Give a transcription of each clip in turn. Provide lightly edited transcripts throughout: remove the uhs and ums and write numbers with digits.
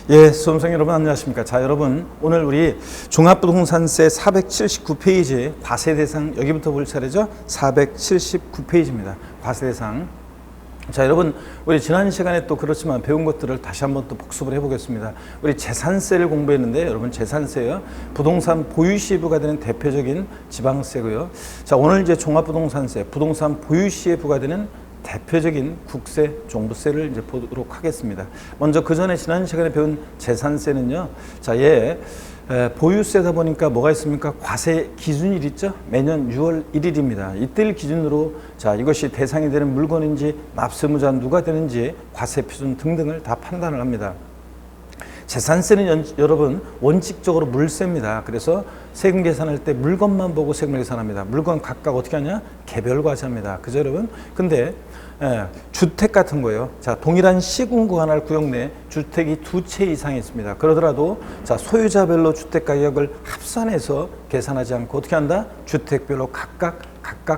예, 수험생 여러분 안녕하십니까. 자, 여러분 오늘 우리 종합부동산세 479페이지 과세대상 여기부터 볼 차례죠. 479페이지입니다. 과세대상. 자, 여러분 우리 지난 시간에 또 그렇지만 배운 것들을 다시 한번 또 복습을 해보겠습니다. 우리 재산세를 공부했는데 여러분 재산세요. 부동산 보유시에 부과되는 대표적인 지방세고요. 자, 오늘 이제 종합부동산세, 부동산 보유시에 부과되는 대표적인 국세, 종부세를 이제 보도록 하겠습니다. 먼저 그 전에 지난 시간에 배운 재산세는요. 자, 보유세다 보니까 뭐가 있습니까? 과세 기준일 있죠? 매년 6월 1일입니다. 이때를 기준으로 자, 이것이 대상이 되는 물건인지 납세무자 누가 되는지 과세 표준 등등을 다 판단을 합니다. 재산세는 여러분 원칙적으로 물세입니다. 그래서 세금 계산할 때 물건만 보고 세금을 계산합니다. 물건 각각 어떻게 하냐? 개별 과세합니다. 그죠 여러분? 근데 주택 같은 거요. 자, 동일한 시군구 하나 구역 내 주택이 2채 이상이 있습니다. 그러더라도 자, 소유자별로 주택 가격을 합산해서 계산하지 않고 어떻게 한다? 주택별로 각각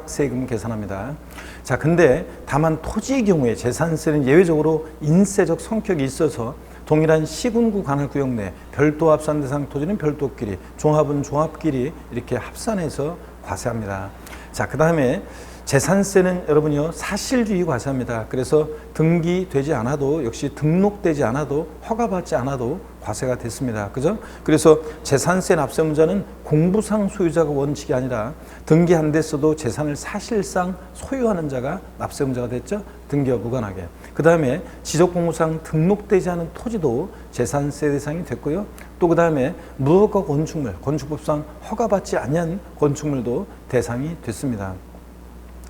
세금 계산합니다. 자, 근데 다만 토지의 경우에 재산세는 예외적으로 인세적 성격이 있어서 동일한 시군구 관할 구역 내 별도 합산 대상 토지는 별도끼리, 종합은 종합끼리 이렇게 합산해서 과세합니다. 자, 그 다음에 재산세는 여러분요 사실주의 과세합니다. 그래서 등기되지 않아도 역시 등록되지 않아도 허가받지 않아도 과세가 됐습니다. 그죠? 그래서 재산세 납세문자는 공부상 소유자가 원칙이 아니라 등기 안 됐어도 재산을 사실상 소유하는 자가 납세문자가 됐죠. 등기와 무관하게. 그 다음에 지적공무상 등록되지 않은 토지도 재산세 대상이 됐고요. 또 그 다음에 무허가 건축물, 건축법상 허가받지 않은 건축물도 대상이 됐습니다.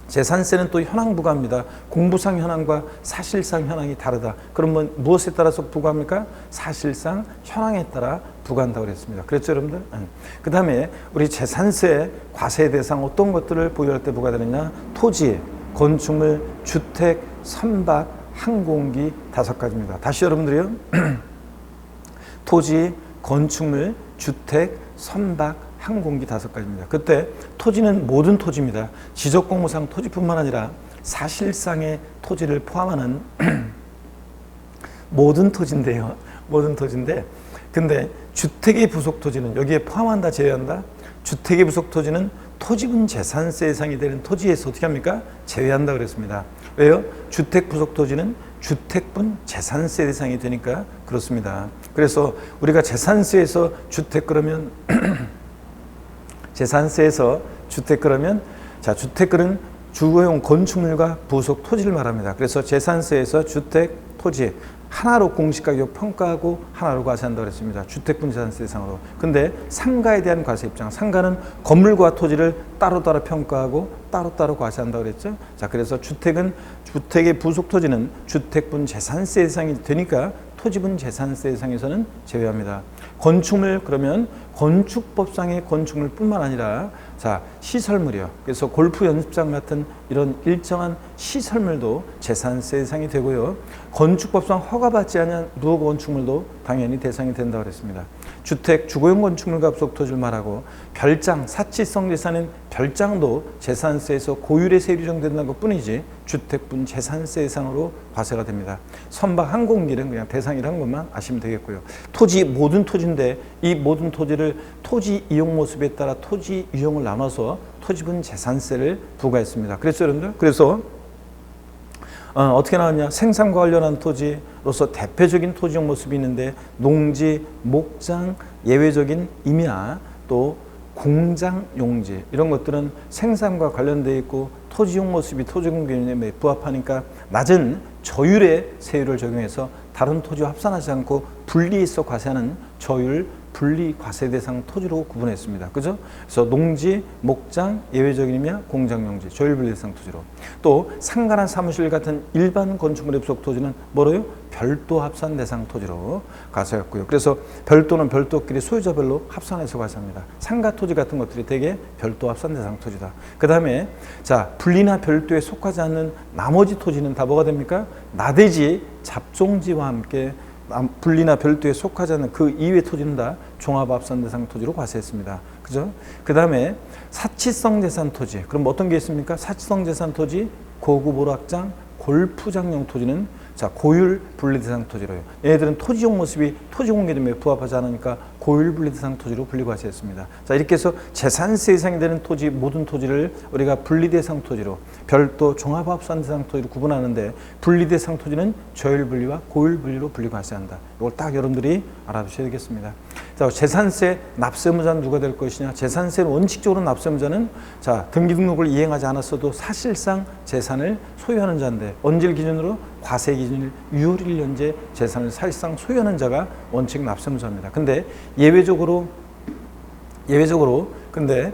재산세는 또 현황 부과입니다. 공부상 현황과 사실상 현황이 다르다. 그러면 무엇에 따라서 부과합니까? 사실상 현황에 따라 부과한다고 그랬습니다. 그랬죠, 여러분들? 그 다음에 우리 재산세 과세 대상 어떤 것들을 보유할 때 부과되느냐? 토지, 건축물, 주택, 선박, 항공기 5가지입니다. 다시 여러분들이요. 토지, 건축물, 주택, 선박, 항공기 5가지입니다. 그때 토지는 모든 토지입니다. 지적공무상 토지뿐만 아니라 사실상의 토지를 포함하는 모든 토지인데요. 모든 토지인데 근데 주택의 부속 토지는 여기에 포함한다 제외한다? 주택의 부속 토지는 토지분 재산세 대상이 되는 토지에서 어떻게 합니까? 제외한다 그랬습니다. 왜요? 주택 부속 토지는 주택분 재산세 대상이 되니까 그렇습니다. 그래서 우리가 재산세에서 주택 그러면 재산세에서 주택 그러면 자, 주택은 주거용 건축물과 부속 토지를 말합니다. 그래서 재산세에서 주택, 토지 하나로 공시가격 평가하고 하나로 과세한다고 했습니다. 주택분 재산세 대상으로. 근데 상가에 대한 과세 입장. 상가는 건물과 토지를 따로따로 평가하고 따로따로 과세한다고 그랬죠. 자, 그래서 주택의 부속 토지는 주택분 재산세 대상이 되니까 토지분 재산세 대상에서는 제외합니다. 건축물 그러면 건축법상의 건축물뿐만 아니라 자, 시설물이요. 그래서 골프 연습장 같은 이런 일정한 시설물도 재산세 대상이 되고요. 건축법상 허가받지 않은 무허가 건축물도 당연히 대상이 된다고 그랬습니다. 주택, 주거용 건축물과 부속 토지를 말하고 별장, 사치성 재산인 별장도 재산세에서 고율의 세율이 정된다는 것뿐이지 주택분 재산세 대상으로 과세가 됩니다. 선박, 항공기는 그냥 대상이라는 것만 아시면 되겠고요. 토지, 모든 토지인데 이 모든 토지를 토지 이용 모습에 따라 토지 유형을 나눠서 토지분 재산세를 부과했습니다. 그래서 여러분들, 그래서 어떻게 나왔냐? 생산과 관련한 토지로서 대표적인 토지용 모습이 있는데 농지, 목장, 예외적인 임야, 또 공장, 용지 이런 것들은 생산과 관련되어 있고 토지용 모습이 토지용 개념에 부합하니까 낮은 저율의 세율을 적용해서 다른 토지와 합산하지 않고 분리해서 과세하는 저율 분리 과세 대상 토지로 구분했습니다. 그죠? 그래서 농지, 목장, 예외적인 임야, 공장, 용지, 저율 분리 대상 토지로. 또 상가나 사무실 같은 일반 건축물의 부속 토지는 뭐로요? 별도 합산 대상 토지로 과세했고요. 그래서 별도는 별도끼리 소유자별로 합산해서 과세합니다. 상가 토지 같은 것들이 대개 별도 합산 대상 토지다. 그 다음에 자, 분리나 별도에 속하지 않는 나머지 토지는 다 뭐가 됩니까? 나대지, 잡종지와 함께 분리나 별도에 속하지 않는 그 이외 토지는 다 종합합산 대상 토지로 과세했습니다. 그죠? 그 다음에 사치성 재산 토지. 그럼 어떤 게 있습니까? 사치성 재산 토지, 고급 오락장, 골프장용 토지는 자, 고율 분리대상 토지로요. 얘네들은 토지용 모습이 토지공개념에 부합하지 않으니까 고율 분리대상 토지로 분리과세했습니다. 자, 이렇게 해서 재산세 대상이 되는 토지, 모든 토지를 우리가 분리대상 토지로, 별도 종합합산대상 토지로 구분하는데, 분리대상 토지는 저율 분리와 고율 분리로 분리과세한다. 이걸 딱 여러분들이 알아두셔야 되겠습니다. 자, 재산세 납세무자는 누가 될 것이냐? 재산세 원칙적으로 납세무자는, 자, 등기등록을 이행하지 않았어도 사실상 재산을 소유하는 자인데, 언제를 기준으로? 과세 기준일 6월 1년제 재산을 사실상 소유하는 자가 원칙 납세무자입니다. 근데 예외적으로 근데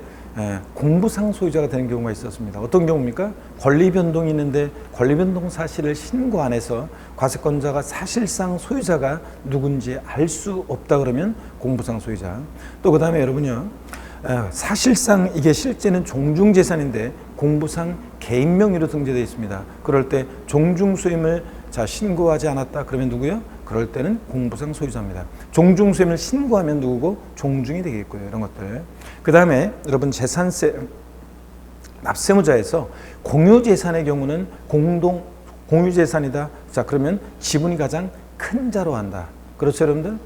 공부상 소유자가 되는 경우가 있었습니다. 어떤 경우입니까? 권리 변동이 있는데 권리 변동 사실을 신고 안 해서 과세권자가 사실상 소유자가 누군지 알 수 없다 그러면 공부상 소유자. 또 그다음에 여러분요, 사실상 이게 실제는 종중재산인데 공부상 개인 명의로 등재되어 있습니다. 그럴 때 종중소임을 신고하지 않았다 그러면 누구요? 그럴 때는 공부상 소유자입니다. 종중소임을 신고하면 누구고? 종중이 되겠고요. 이런 것들. 그 다음에 여러분 재산세 납세무자에서 공유재산의 경우는 공유재산이다. 자, 그러면 지분이 가장 큰 자로 한다. 그렇죠, 여러분들?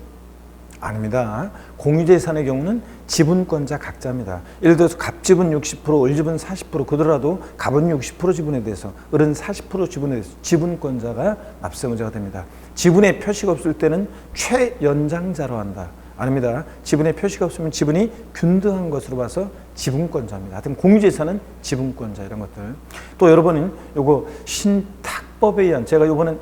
아닙니다. 공유재산의 경우는 지분권자 각자입니다. 예를 들어서 갑지분 60%, 을지분 40% 그더라도 갑은 60% 지분에 대해서, 을은 40% 지분에 대해서 지분권자가 납세무자가 됩니다. 지분에 표시가 없을 때는 최연장자로 한다. 아닙니다. 지분에 표시가 없으면 지분이 균등한 것으로 봐서 지분권자입니다. 하여튼 공유재산은 지분권자, 이런 것들. 또 여러분은 요거 신탁법에 의한, 제가 요번에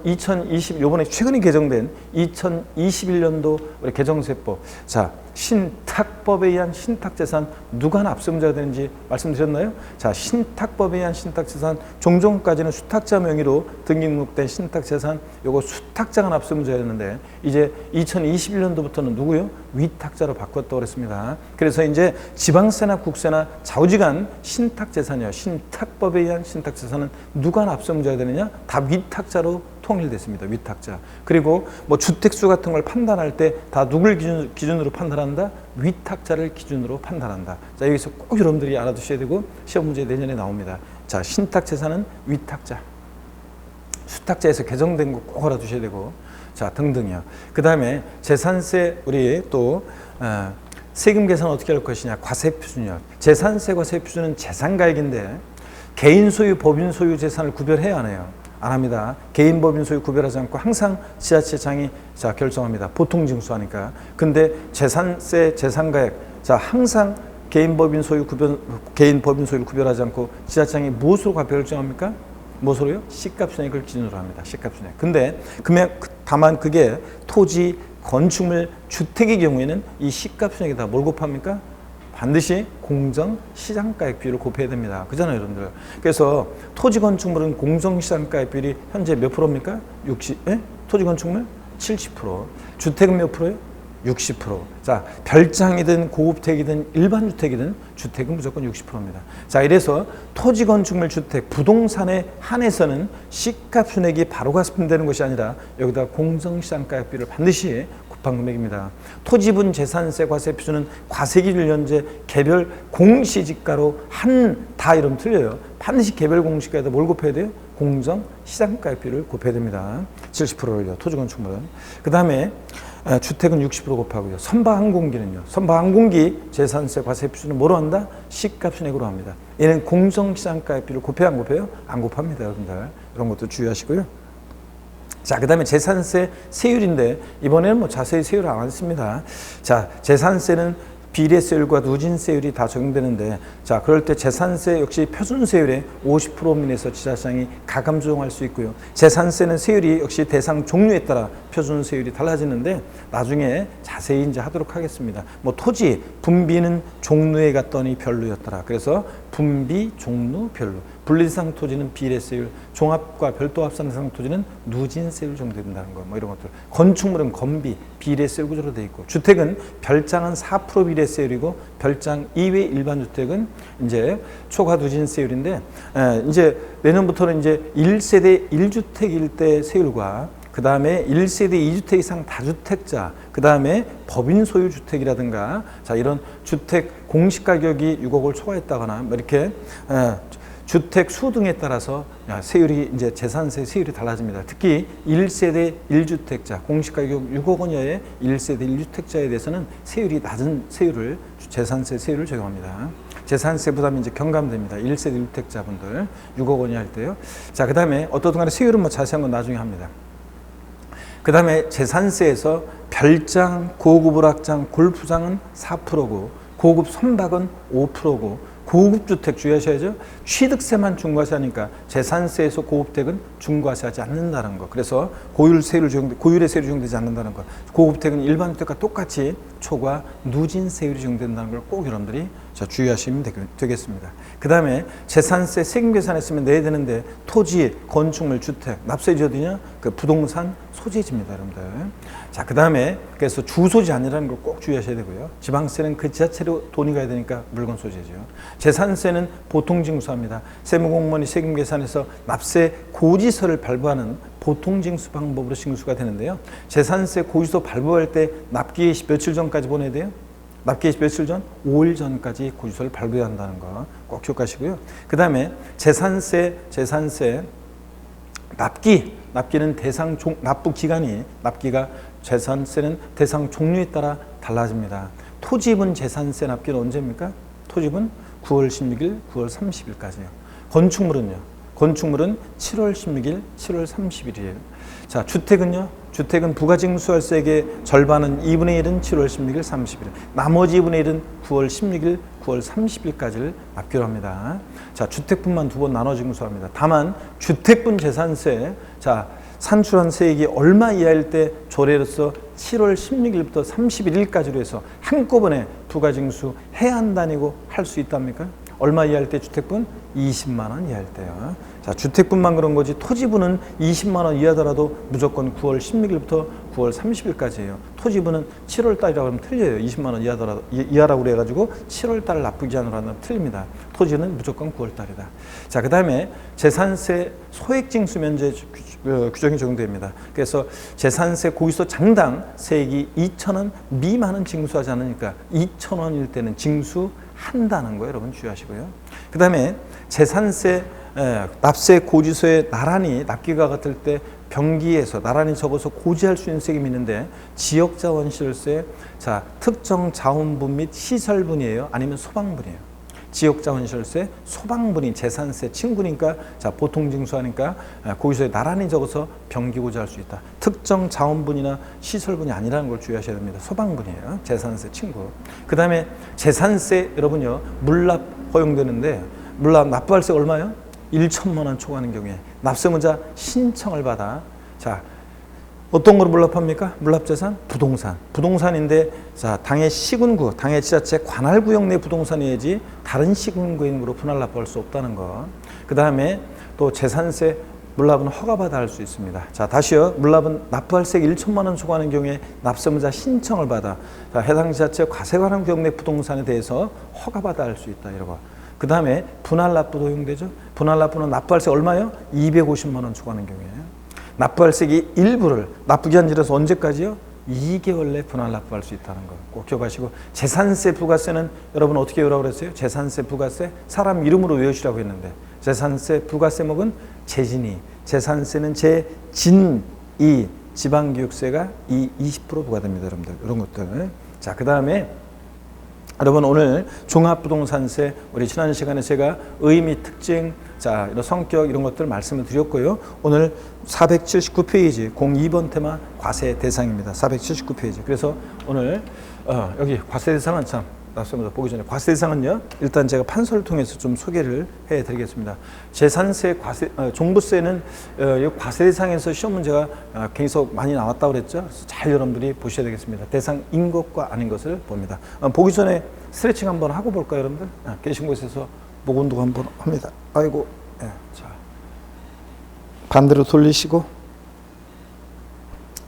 요번에 최근에 개정된 2021년도 우리 개정세법, 자, 신탁법에 의한 신탁재산 누가 납세무자가 되는지 말씀드렸나요? 자, 신탁법에 의한 신탁재산, 종전까지는 수탁자 명의로 등기등록된 신탁재산, 요거 수탁자가 납세무자였는데 이제 2021년도부터는 누구요? 위탁자로 바꿨다고 그랬습니다. 그래서 이제 지방세나 국세나 좌우지간 신탁재산이요, 신탁법에 의한 신탁재산은 누가 납세무자가 되느냐? 다 위탁자로 통일됐습니다. 위탁자. 그리고 뭐 주택수 같은 걸 판단할 때 다 누굴 기준으로 판단한다? 위탁자를 기준으로 판단한다. 자, 여기서 꼭 여러분들이 알아두셔야 되고 시험 문제 내년에 나옵니다. 자, 신탁재산은 위탁자. 수탁자에서 개정된 거 꼭 알아두셔야 되고, 자, 등등이요. 그 다음에 재산세, 우리 또 세금 계산 어떻게 할 것이냐? 과세표준이요. 재산세과 세표준은 재산가액인데 개인 소유, 법인 소유 재산을 구별해야 하네요. 안 합니다. 개인, 법인 소유 구별하지 않고 항상 지자체장이 결정합니다. 보통 징수하니까. 근데 재산세, 재산가액, 자, 항상 개인, 법인 소유를 구별하지 않고 지자체장이 무엇으로 결정합니까? 무엇으로요? 시가순액을 기준으로 합니다. 시가순액. 근데 다만 그게 토지, 건축물, 주택의 경우에는 이 시가순액에다 뭘 곱합니까? 반드시 공정시장가액 비율을 곱해야 됩니다. 그잖아요, 여러분들. 그래서 토지 건축물은 공정시장가액 비율이 현재 몇 프로입니까? 토지 건축물 70%. 주택은 몇 프로예요? 60%. 자, 별장이든 고급택이든 일반 주택이든 주택은 무조건 60%입니다. 자, 이래서 토지 건축물 주택 부동산에 한해서는 시가 순액이 바로 가산되는 것이 아니라 여기다 공정시장가액 비율을 반드시 곱한 금액입니다. 토지분 재산세 과세 표준은 과세기준 현재 개별 공시지가로 다 이름 틀려요. 반드시 개별 공시가에다 뭘 곱해야 돼요? 공정 시장가액 비율을 곱해야 됩니다. 70%를요. 토지 건축물은. 그 다음에 주택은 60% 곱하고요. 선박항공기는요. 선박항공기 재산세 과세 표준은 뭐로 한다? 시가순액으로 합니다. 얘는 공정시장가액 비율을 곱해요, 안 곱해요? 안 곱합니다, 여러분들. 이런 것도 주의하시고요. 자, 그 다음에 재산세 세율인데 이번에는 뭐 자세히 세율을 안 했습니다. 자, 재산세는 비례세율과 누진세율이 다 적용되는데, 자, 그럴 때 재산세 역시 표준세율의 50% 미만에서 지자체장이 가감 조정할 수 있고요. 재산세는 세율이 역시 대상 종류에 따라 표준세율이 달라지는데 나중에 자세히 이제 하도록 하겠습니다. 뭐 토지 분비는 종류에 갔더니 별로였더라. 그래서 분비, 종류, 별로. 분리대상 토지는 비례세율, 종합과 별도 합산대상 토지는 누진세율 정도 된다는 거, 뭐 이런 것들. 건축물은 건비, 비례세율 구조로 되어 있고, 주택은 별장은 4% 비례세율이고, 별장 이외 일반 주택은 이제 초과 누진세율인데, 이제 내년부터는 이제 1세대 1주택일 때 세율과 그 다음에 1세대 2주택 이상 다주택자, 그 다음에 법인 소유 주택이라든가, 자, 이런 주택 공시가격이 6억을 초과했다거나 뭐 이렇게 주택 수 등에 따라서 세율이 이제 재산세 세율이 달라집니다. 특히 1세대 1주택자 공시가격 6억 원 이하의 1세대 1주택자에 대해서는 세율이 낮은 세율을 재산세 세율을 적용합니다. 재산세 부담이 이제 경감됩니다. 1세대 1주택자분들 6억 원이 할 때요. 자, 그다음에 어떻든 간에 세율은 뭐 자세한 건 나중에 합니다. 그다음에 재산세에서 별장, 고급 오락장, 골프장은 4%고 고급 선박은 5%고 고급 주택 주의하셔야죠. 취득세만 중과세하니까 재산세에서 고급택은 중과세하지 않는다는 거. 그래서 고율의 세율이 적용되지 않는다는 거. 고급택은 일반 주택과 똑같이 초과 누진 세율이 적용된다는 걸 꼭 여러분들이 주의하시면 되겠습니다. 그 다음에 재산세 세금 계산했으면 내야 되는데 토지, 건축물, 주택, 납세지 어디냐? 그 부동산 소재지입니다, 여러분들. 자, 그 다음에 그래서 주소지 아니라는 걸 꼭 주의하셔야 되고요. 지방세는 그 지자체로 돈이 가야 되니까 물건 소재죠. 재산세는 보통징수합니다. 세무공무원이 세금 계산해서 납세 고지서를 발부하는 보통징수 방법으로 징수가 되는데요. 재산세 고지서 발부할 때 납기일 시 며칠 전까지 보내야 돼요? 납기일 시 며칠 전? 5일 전까지 고지서를 발부해야 한다는 거 꼭 기억하시고요. 그 다음에 재산세 납기는 대상 납부 기간이 납기가 재산세는 대상 종류에 따라 달라집니다. 토지분 재산세 납기는 언제입니까? 토지분 9월 16일, 9월 30일까지요. 건축물은 7월 16일, 7월 30일이에요. 자, 주택은 부가징수월세액의 절반은 2분의 1은 7월 16일, 30일. 나머지 2분의 1은 9월 16일, 9월 30일까지를 납기로 합니다. 자, 주택분만 두 번 나눠 징수합니다. 다만 주택분 재산세, 자, 산출한 세액이 얼마 이하일 때 조례로서 7월 16일부터 31일까지로 해서 한꺼번에 부가징수 해야 한다니고 할 수 있답니까? 얼마 이하일 때 주택분? 20만 원 이하일 때요. 자, 주택분만 그런 거지 토지분은 20만 원 이하더라도 무조건 9월 16일부터 9월 30일까지예요. 토지분은 7월 달이라고 하면 틀려요. 20만 원 이하라고 그래가지고 7월 달 납부 기한으로 하면 틀립니다. 토지는 무조건 9월 달이다. 자, 그 다음에 재산세 소액징수 면제 규정이 적용됩니다. 그래서 재산세 고지서 장당 세액이 2,000원 미만은 징수하지 않으니까 2,000원일 때는 징수한다는 거 여러분 주의하시고요. 그 다음에 재산세 납세 고지서에 나란히 납기가 같을 때 병기에서 나란히 적어서 고지할 수 있는 세금이 있는데 지역자원시설세, 자, 특정 자원분 및 시설분이에요? 아니면 소방분이에요? 지역자원시설세, 소방분이 재산세 친구니까 자, 보통징수하니까 고지서에 나란히 적어서 병기고지할 수 있다. 특정 자원분이나 시설분이 아니라는 걸 주의하셔야 됩니다. 소방분이에요. 재산세 친구. 그 다음에 재산세 여러분요, 물납 허용되는데 물납 납부할세 얼마요? 1천만 원 초과하는 경우에 납세문자 신청을 받아, 자, 어떤 거로 물납합니까? 물납재산? 부동산인데, 자, 당해 시군구, 당해 지자체 관할구역 내 부동산이어야지 다른 시군구인으로 분할 납부할 수 없다는 거. 그 다음에 또 재산세 물납은 허가받아 할 수 있습니다. 자, 다시요. 물납은 납부할세 1천만 원 초과하는 경우에 납세문자 신청을 받아, 자, 해당 지자체 과세 관할 구역 내 부동산에 대해서 허가받아 할 수 있다. 이러고. 그 다음에 분할 납부도 허용되죠. 분할 납부는 납부할세 얼마요? 250만 원 초과하는 경우에요. 납부할세기 일부를 납부기한 지라서 언제까지요? 2개월 내 분할 납부할 수 있다는 거 꼭 기억하시고, 재산세 부가세는 여러분 어떻게 외우라고 그랬어요? 재산세 부가세 사람 이름으로 외우시라고 했는데 재산세 부가세목은 재진이, 재산세는 재진이, 지방교육세가 20% 부과됩니다. 여러분들 이런 것들. 자, 그 다음에 여러분 오늘 종합부동산세 우리 지난 시간에 제가 의미, 특징, 자, 이런 성격 이런 것들 말씀을 드렸고요. 오늘 479페이지 02번 테마 과세 대상입니다. 479페이지. 그래서 오늘 여기 과세 대상은 참 납세문자 보기 전에 과세 대상은요, 일단 제가 판서를 통해서 좀 소개를 해드리겠습니다. 재산세, 과세, 종부세는 과세 대상에서 시험 문제가 계속 많이 나왔다고 그랬죠. 그래서 잘 여러분들이 보셔야 되겠습니다. 대상인 것과 아닌 것을 봅니다. 보기 전에 스트레칭 한번 하고 볼까요, 여러분들? 계신 곳에서 목 운동 한번 합니다. 아이고, 자, 반대로 돌리시고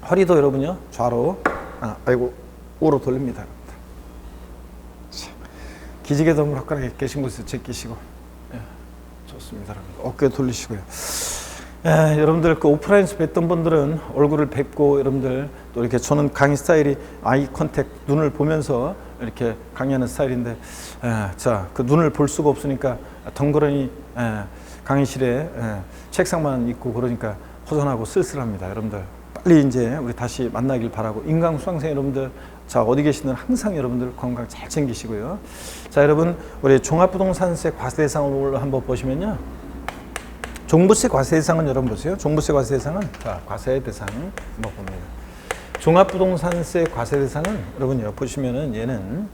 허리도 여러분요 좌로, 아이고, 우로 돌립니다. 기지개 동무락가락에 계신 곳에서 제끼시고, 좋습니다. 어깨 돌리시고요. 여러분들 그 오프라인에서 뵀던 분들은 얼굴을 뵙고 여러분들 또 이렇게 저는 강의 스타일이 아이 컨택, 눈을 보면서 이렇게 강의하는 스타일인데, 자, 그 눈을 볼 수가 없으니까 덩그러니 강의실에 책상만 있고 그러니까 허전하고 쓸쓸합니다. 여러분들 빨리 이제 우리 다시 만나길 바라고, 인강 수강생 여러분들, 자 어디 계시든 항상 여러분들 건강 잘 챙기시고요. 자 여러분, 우리 종합부동산세 과세대상을 한번 보시면요, 종부세 과세대상은 여러분 보세요. 종부세 과세대상은, 자 과세대상 한번 봅니다. 종합부동산세 과세대상은 여러분요 보시면은 얘는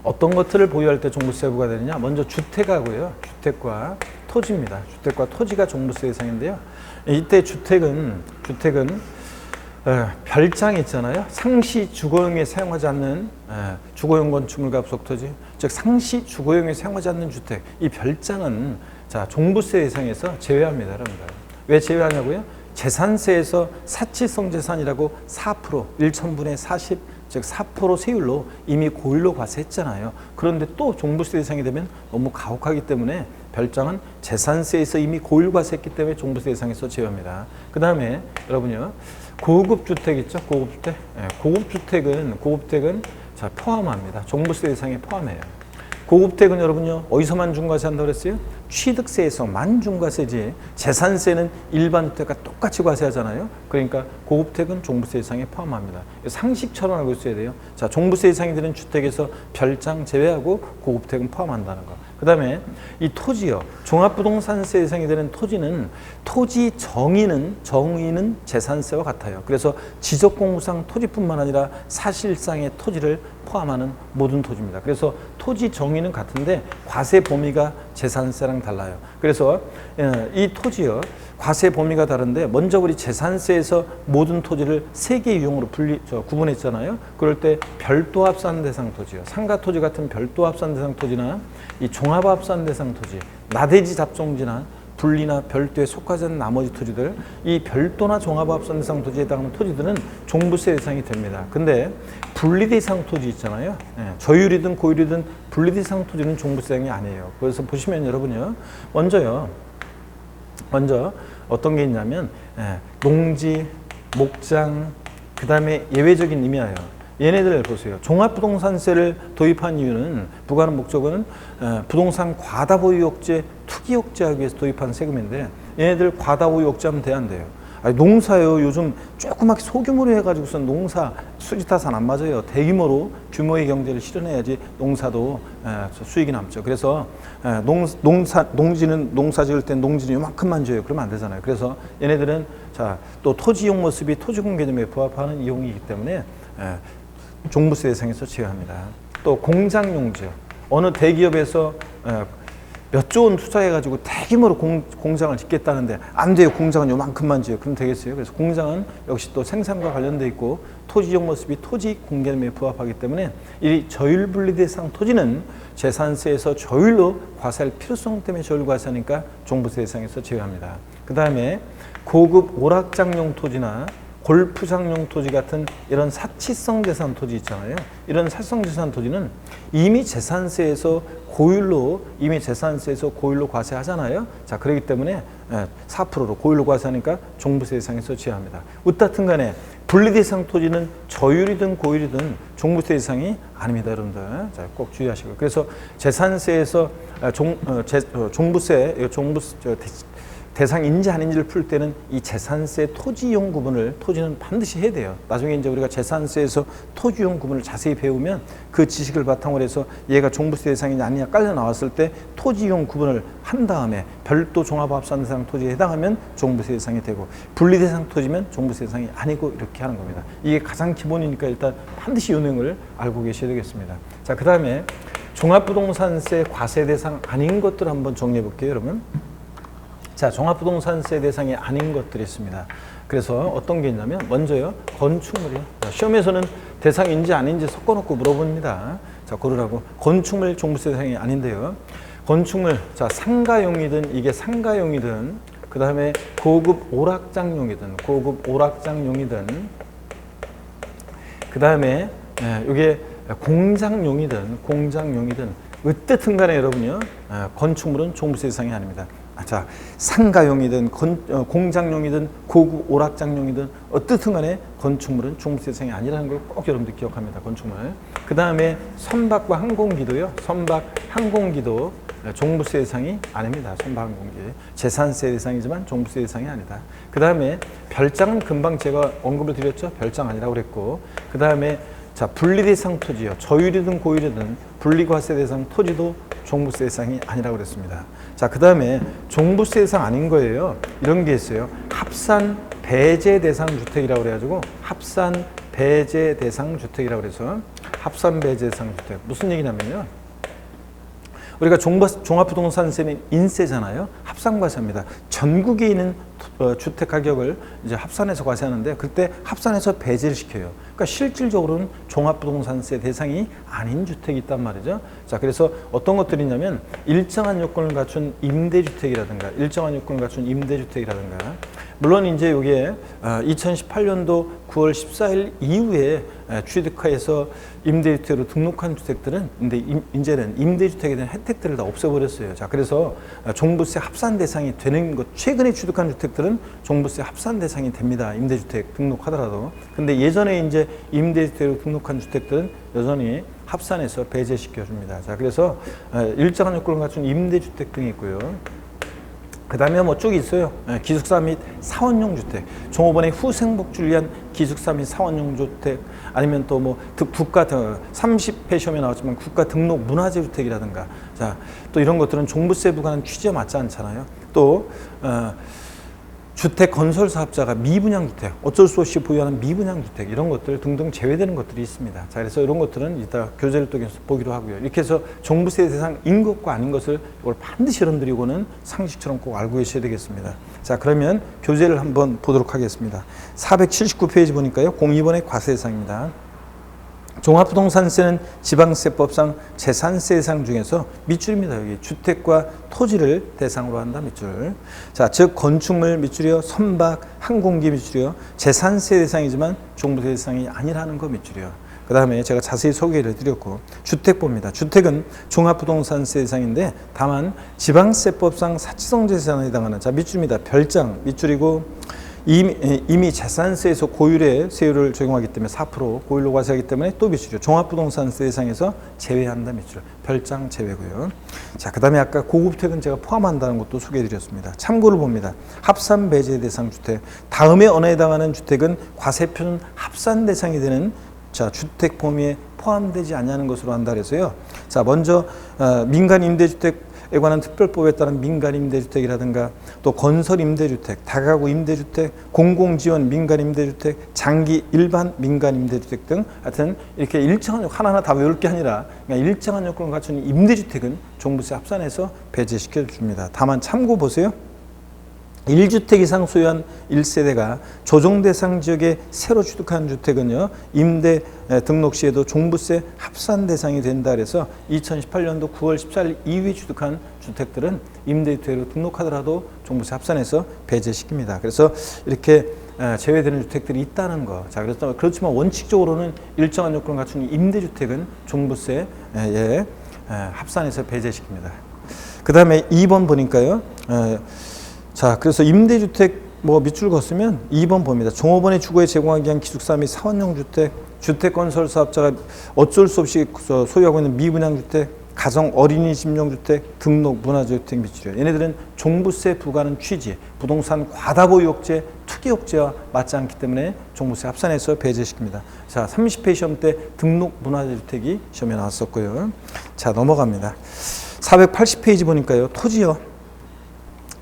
어떤 것들을 보유할 때 종부세 부과가 되느냐, 먼저 주택하고요, 주택과 토지입니다. 주택과 토지가 종부세 대상인데요, 이때 주택은 별장 있잖아요. 상시 주거용에 사용하지 않는 주거용 건축물과 부속 토지, 즉 상시 주거용에 사용하지 않는 주택, 이 별장은 자 종부세 대상에서 제외합니다. 여러분들 왜 제외하냐고요? 재산세에서 사치성 재산이라고 4%, 1천분의 40, 즉 4% 세율로 이미 고율로 과세했잖아요. 그런데 또 종부세 대상이 되면 너무 가혹하기 때문에 별장은 재산세에서 이미 고율 과세했기 때문에 종부세 대상에서 제외합니다. 그 다음에 여러분요, 고급 주택 있죠? 고급 주택. 고급주택은 자 포함합니다. 종부세 대상에 포함해요. 고급주택은 여러분요 어디서만 중과세 한다고 그랬어요? 취득세에서만 중과세지, 재산세는 일반 주택과 똑같이 과세하잖아요. 그러니까 고급주택은 종부세 대상에 포함합니다. 상식처럼 알고 있어야 돼요. 자 종부세 대상이 되는 주택에서 별장 제외하고 고급주택은 포함한다는 거. 그 다음에 이 토지요, 종합부동산세 대상이 되는 토지는 토지 정의는 재산세와 같아요. 그래서 지적공부상 토지뿐만 아니라 사실상의 토지를 포함하는 모든 토지입니다. 그래서 토지 정의는 같은데 과세 범위가 재산세랑 달라요. 그래서 이 토지요, 과세 범위가 다른데 먼저 우리 재산세에서 모든 토지를 세 개 유형으로 구분했잖아요. 그럴 때 별도 합산 대상 토지요, 상가 토지 같은 별도 합산 대상 토지나 이 종합 합산 대상 토지, 나대지 잡종지나 분리나 별도에 속하지 않는 나머지 토지들, 이 별도나 종합 합산 대상 토지에 해당하는 토지들은 종부세 대상이 됩니다. 근데 분리 대상 토지 있잖아요. 저율이든 고율이든 분리 대상 토지는 종부세 대상이 아니에요. 그래서 보시면 여러분요, 먼저 어떤 게 있냐면 농지, 목장, 그 다음에 예외적인 의미예요. 얘네들 보세요. 종합부동산세를 도입한 이유는, 부과하는 목적은 부동산 과다 보유 억제, 투기 억제하기 위해서 도입한 세금인데, 얘네들 과다 보유 억제하면 돼, 안 돼요? 아니, 농사요, 요즘 조그맣게 소규모로 해가지고선 농사 수지타산 안 맞아요. 대규모로 규모의 경제를 실현해야지 농사도 수익이 남죠. 그래서 농지는, 농사 지을 땐 농지는 요만큼만 줘요. 그러면 안 되잖아요. 그래서 얘네들은 자 또 토지 이용 모습이 토지공 개념에 부합하는 이용이기 때문에 종부세 대상에서 제외합니다. 또 공장용지요. 어느 대기업에서 몇 조 원 투자해가지고 대규모로 공장을 짓겠다는데 안 돼요. 공장은 요만큼만 지어요. 그럼 되겠어요? 그래서 공장은 역시 또 생산과 관련돼 있고 토지용 모습이 토지 공개념에 부합하기 때문에 이 저율 분리 대상 토지는 재산세에서 저율로 과세할 필요성 때문에 저율 과세하니까 종부세 대상에서 제외합니다. 그 다음에 고급 오락장용 토지나 골프장용 토지 같은 이런 사치성 재산 토지 있잖아요. 이런 사치성 재산 토지는 이미 재산세에서 고율로 과세하잖아요. 자, 그렇기 때문에 4%로 고율로 과세하니까 종부세 대상에서 제외합니다. 어떻든 간에 분리대상 토지는 저율이든 고율이든 종부세 대상이 아닙니다, 여러분들. 자, 꼭 주의하시고. 그래서 재산세에서 종부세 대상인지 아닌지를 풀 때는 이 재산세 토지용 구분을, 토지는 반드시 해야 돼요. 나중에 이제 우리가 재산세에서 토지용 구분을 자세히 배우면 그 지식을 바탕으로 해서 얘가 종부세 대상이냐 아니냐 깔려 나왔을 때 토지용 구분을 한 다음에 별도 종합합산 대상 토지에 해당하면 종부세 대상이 되고, 분리 대상 토지면 종부세 대상이 아니고, 이렇게 하는 겁니다. 이게 가장 기본이니까 일단 반드시 이 내용을 알고 계셔야 되겠습니다. 자, 그 다음에 종합부동산세 과세 대상 아닌 것들 한번 정리해 볼게요, 여러분. 자, 종합부동산세 대상이 아닌 것들이 있습니다. 그래서 어떤 게 있냐면, 먼저요, 건축물이요. 시험에서는 대상인지 아닌지 섞어놓고 물어봅니다. 자, 고르라고. 건축물 종부세 대상이 아닌데요. 건축물, 자, 상가용이든 이게 상가용이든, 그 다음에 고급 오락장용이든, 그 다음에 이게 공장용이든, 어쨌든 간에 여러분요, 건축물은 종부세 대상이 아닙니다. 자, 상가용이든 공장용이든 고급 오락장용이든 어떻든 간에 건축물은 종부세 대상이 아니라는 걸 꼭 여러분들 기억합니다. 건축물. 그 다음에 선박과 항공기도요. 선박, 항공기도 종부세 대상이 아닙니다. 선박항공기. 재산세 대상이지만 종부세 대상이 아니다. 그 다음에 별장은 금방 제가 언급을 드렸죠. 별장 아니라고 그랬고, 그 다음에 자, 분리대상 토지요. 저율이든 고율이든 분리과세 대상 토지도 종부세 대상이 아니라고 그랬습니다. 자, 그 다음에 종부세 대상 아닌 거예요. 이런 게 있어요. 합산 배제 대상 주택이라고 그래가지고 합산 배제 대상 주택이라고 그래서 합산 배제 대상 주택. 무슨 얘기냐면요. 우리가 종합부동산세는 인세잖아요. 합산과세입니다. 전국에 있는 주택 가격을 이제 합산해서 과세하는데 그때 합산해서 배제를 시켜요. 그러니까 실질적으로는 종합부동산세 대상이 아닌 주택이 있단 말이죠. 자, 그래서 어떤 것들이 있냐면 일정한 요건을 갖춘 임대주택이라든가 일정한 요건을 갖춘 임대주택이라든가 물론 이제 이게 2018년도 9월 14일 이후에 취득하여서 임대주택으로 등록한 주택들은 근데 이제는 임대주택에 대한 혜택들을 다 없애버렸어요. 자, 그래서 종부세 합산 대상이 되는 것 최근에 취득한 주택들은 종부세 합산 대상이 됩니다. 임대주택 등록하더라도. 근데 예전에 이제 임대주택으로 등록한 주택들은 여전히 합산해서 배제시켜 줍니다. 자, 그래서 일정한 요건을 갖춘 임대주택 등이 있고요. 그 다음에 뭐 쭉 있어요. 기숙사 및 사원용 주택, 종업원의 후생복지를 위한 기숙사 및 사원용 주택, 아니면 또 뭐 국가 30회 시험에 나왔지만 국가 등록 문화재 주택이라든가, 자, 또 이런 것들은 종부세 부과는 취지에 맞지 않잖아요. 또 주택 건설 사업자가 미분양 주택, 어쩔 수 없이 보유하는 미분양 주택 이런 것들 등등 제외되는 것들이 있습니다. 자, 그래서 이런 것들은 이따 교재를 통해서 보기로 하고요. 이렇게 해서 종부세 대상인 것과 아닌 것을 이걸 반드시 여러분들이 이거는 상식처럼 꼭 알고 계셔야 되겠습니다. 자, 그러면 교재를 한번 보도록 하겠습니다. 479페이지 보니까요. 02번의 과세 대상입니다. 종합부동산세는 지방세법상 재산세 대상 중에서 밑줄입니다. 여기 주택과 토지를 대상으로 한다 밑줄. 자, 즉 건축물 밑줄이요, 선박, 항공기 밑줄이요, 재산세 대상이지만 종부세 대상이 아니라는 거 밑줄이요. 그 다음에 제가 자세히 소개를 해드렸고 주택법입니다. 주택은 종합부동산세 대상인데 다만 지방세법상 사치성재산에 해당하는 자 밑줄입니다. 별장 밑줄이고 이미 재산세에서 고율의 세율을 적용하기 때문에 4% 고율로 과세하기 때문에 또 밑줄이죠. 종합부동산세 대상에서 제외한다 밑줄. 별장 제외고요. 자, 그 다음에 아까 고급주택은 제가 포함한다는 것도 소개해드렸습니다. 참고를 봅니다. 합산 배제 대상 주택. 다음에 언어에 해당하는 주택은 과세표준 합산 대상이 되는 자, 주택 범위에 포함되지 않냐는 것으로 한다 그래서요. 자, 먼저 민간 임대주택 에 관한 특별법에 따른 민간 임대주택이라든가 또 건설 임대주택, 다가구 임대주택, 공공지원 민간 임대주택, 장기 일반 민간 임대주택 등 하여튼 이렇게 일정한 하나하나 다 외울 게 아니라 그러니까 일정한 요건을 갖춘 임대주택은 종부세 합산해서 배제시켜 줍니다. 다만 참고 보세요. 1주택 이상 소유한 1세대가 조정 대상 지역에 새로 취득한 주택은요, 임대 등록 시에도 종부세 합산 대상이 된다 그래서 2018년도 9월 14일 이후에 취득한 주택들은 임대주택으로 등록하더라도 종부세 합산해서 배제시킵니다. 그래서 이렇게 제외되는 주택들이 있다는 거. 자, 그렇지만 원칙적으로는 일정한 요건을 갖춘 임대주택은 종부세에 합산해서 배제시킵니다. 그 다음에 2번 보니까요. 자, 그래서 임대주택 뭐 밑줄 걷으면 2번 봅니다. 종업원의 주거에 제공하기 위한 기숙사 및 사원용 주택, 주택건설 사업자가 어쩔 수 없이 소유하고 있는 미분양 주택, 가정 어린이집용 주택, 등록 문화재 주택 밑줄이에요. 얘네들은 종부세 부과는 취지, 부동산 과다보유 억제, 투기 억제와 맞지 않기 때문에 종부세 합산해서 배제시킵니다. 자, 30회 시험 때 등록 문화재 주택이 시험에 나왔었고요. 자, 넘어갑니다. 480페이지 보니까요. 토지요.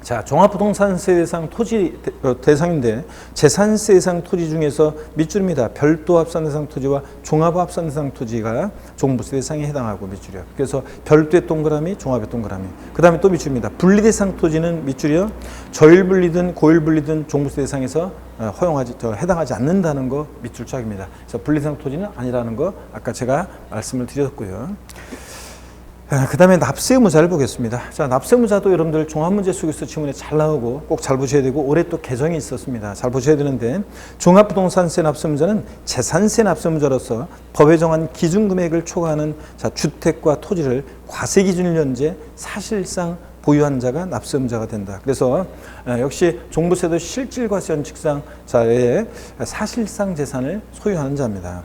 자, 종합부동산세 대상 토지 대상인데 재산세 대상 토지 중에서 밑줄입니다. 별도 합산 대상 토지와 종합 합산 대상 토지가 종부세 대상에 해당하고 밑줄이요. 그래서 별도의 동그라미, 종합의 동그라미. 그 다음에 또 밑줄입니다. 분리 대상 토지는 밑줄이요. 저율 분리든 고율 분리든 종부세 대상에서 해당하지 않는다는 거 밑줄짝입니다. 그래서 분리 대상 토지는 아니라는 거 아까 제가 말씀을 드렸고요. 그 다음에 납세 의무자를 보겠습니다. 자, 납세 의무자도 여러분들 종합문제 속에서 지문에 잘 나오고 꼭 잘 보셔야 되고 올해 또 개정이 있었습니다. 잘 보셔야 되는데 종합부동산세 납세 의무자는 재산세 납세 의무자로서 법에 정한 기준금액을 초과하는 자, 주택과 토지를 과세기준일 현재 사실상 보유한 자가 납세 의무자가 된다. 그래서 역시 종부세도 실질과세 원칙상 자의 사실상 재산을 소유하는 자입니다.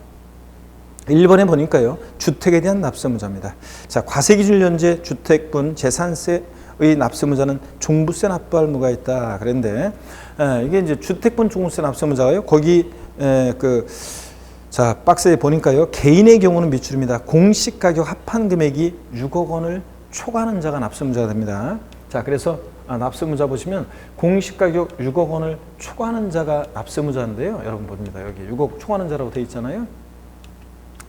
1번에 보니까요, 주택에 대한 납세무자입니다. 자, 과세기준연재 주택분 재산세의 납세무자는 종부세 납부할 의무가 있다. 그런데 이게 이제 주택분 종부세 납세무자가요, 거기 자, 박스에 보니까요, 개인의 경우는 미출입니다. 공시가격 합한 금액이 6억 원을 초과하는 자가 납세무자가 됩니다. 자, 그래서 납세무자 보시면 공시가격 6억 원을 초과하는 자가 납세무자인데요. 여러분 봅니다. 여기 6억 초과하는 자라고 되어 있잖아요.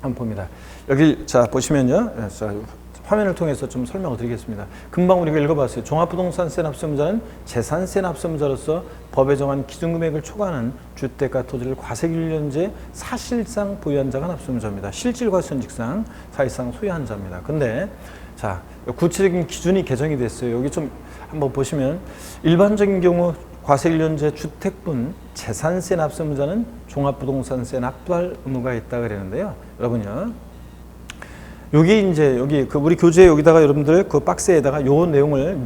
한번 봅니다. 여기 자 보시면요. 자, 화면을 통해서 좀 설명을 드리겠습니다. 금방 우리가 읽어봤어요. 종합부동산세 납세무자는 재산세 납세무자로서 법에 정한 기준금액을 초과하는 주택과 토지를 과세기준연재 사실상 보유한 자가 납세무자입니다. 실질과세현직상 사실상 소유한 자입니다. 근데 자, 구체적인 기준이 개정이 됐어요. 여기 좀 한번 보시면 일반적인 경우 과세기준연재 주택분 재산세 납세무자는 종합부동산세 납부할 의무가 있다 그랬는데요. 여러분요. 여기 이제 여기 우리 교재 여기다가 여러분들 그 박스에다가 요 내용을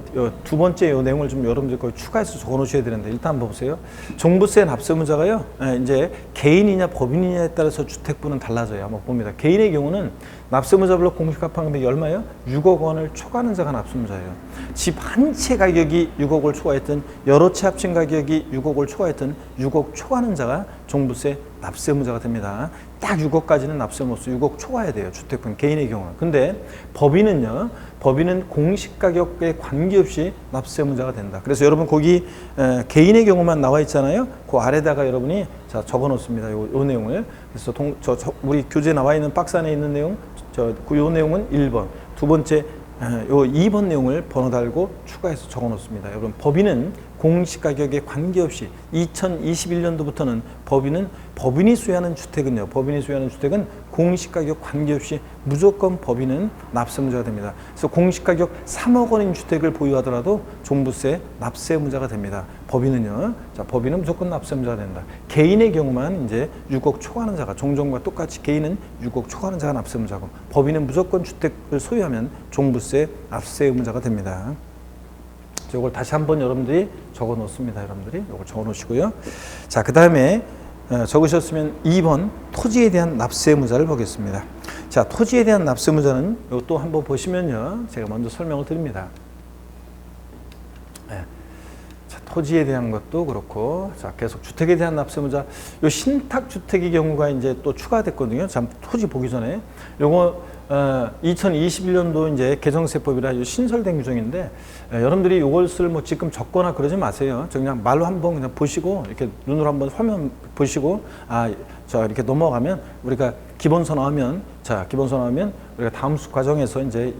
두 번째 요 내용을 좀 여러분들 거 추가해서 적어 놓으셔야 되는데, 일단 한번 보세요. 종부세 납세무자가요. 이제 개인이냐 법인이냐에 따라서 주택분은 달라져요. 한번 봅니다. 개인의 경우는 납세무자별로 공시합한 금액이 얼마예요? 6억 원을 초과하는 자가 납세무자예요. 집 한 채 가격이 6억을 초과했던, 여러 채 합친 가격이 6억을 초과했던 6억 초과하는 자가 종부세 납세무자가 됩니다. 딱 6억까지는 납세 못 써. 6억 초과해야 돼요. 주택분 개인의 경우는. 근데 법인은요. 법인은 공시가격에 관계없이 납세무자가 된다. 그래서 여러분 거기 개인의 경우만 나와 있잖아요. 그 아래다가 여러분이 자 적어 놓습니다. 요 내용을. 그래서 우리 교재에 나와 있는 박스 안에 있는 내용, 요 내용은 1번. 두 번째 요 2번 내용을 번호 달고 추가해서 적어 놓습니다. 여러분 법인은 공시가격에 관계없이 2021년도부터는 법인이 소유하는 주택은요. 법인이 소유하는 주택은 공시가격 관계없이 무조건 법인은 납세무자가 됩니다. 그래서 공시가격 3억 원인 주택을 보유하더라도 종부세 납세무자가 됩니다. 법인은요. 자, 법인은 무조건 납세무자가 된다. 개인의 경우만 이제 6억 초과하는 자가, 종전과 똑같이 개인은 6억 초과하는 자가 납세무자고, 법인은 무조건 주택을 소유하면 종부세 납세의무자가 됩니다. 이걸 다시 한번 여러분들이 적어 놓습니다. 여러분들이 이걸 적어 놓으시고요. 자, 그 다음에 적으셨으면 2번 토지에 대한 납세의무자를 보겠습니다. 자, 토지에 대한 납세의무자는 이것도 한번 보시면요. 제가 먼저 설명을 드립니다. 네. 자, 토지에 대한 것도 그렇고, 자, 계속 주택에 대한 납세의무자, 요 신탁주택의 경우가 이제 또 추가됐거든요. 자, 토지 보기 전에 요거 2021년도 이제 개정세법이라 신설된 규정인데, 여러분들이 이것을 뭐 지금 적거나 그러지 마세요. 그냥 말로 한번 그냥 보시고, 이렇게 눈으로 한번 화면 보시고, 자, 이렇게 넘어가면 우리가 기본서 나오면, 우리가 다음 수 과정에서 이제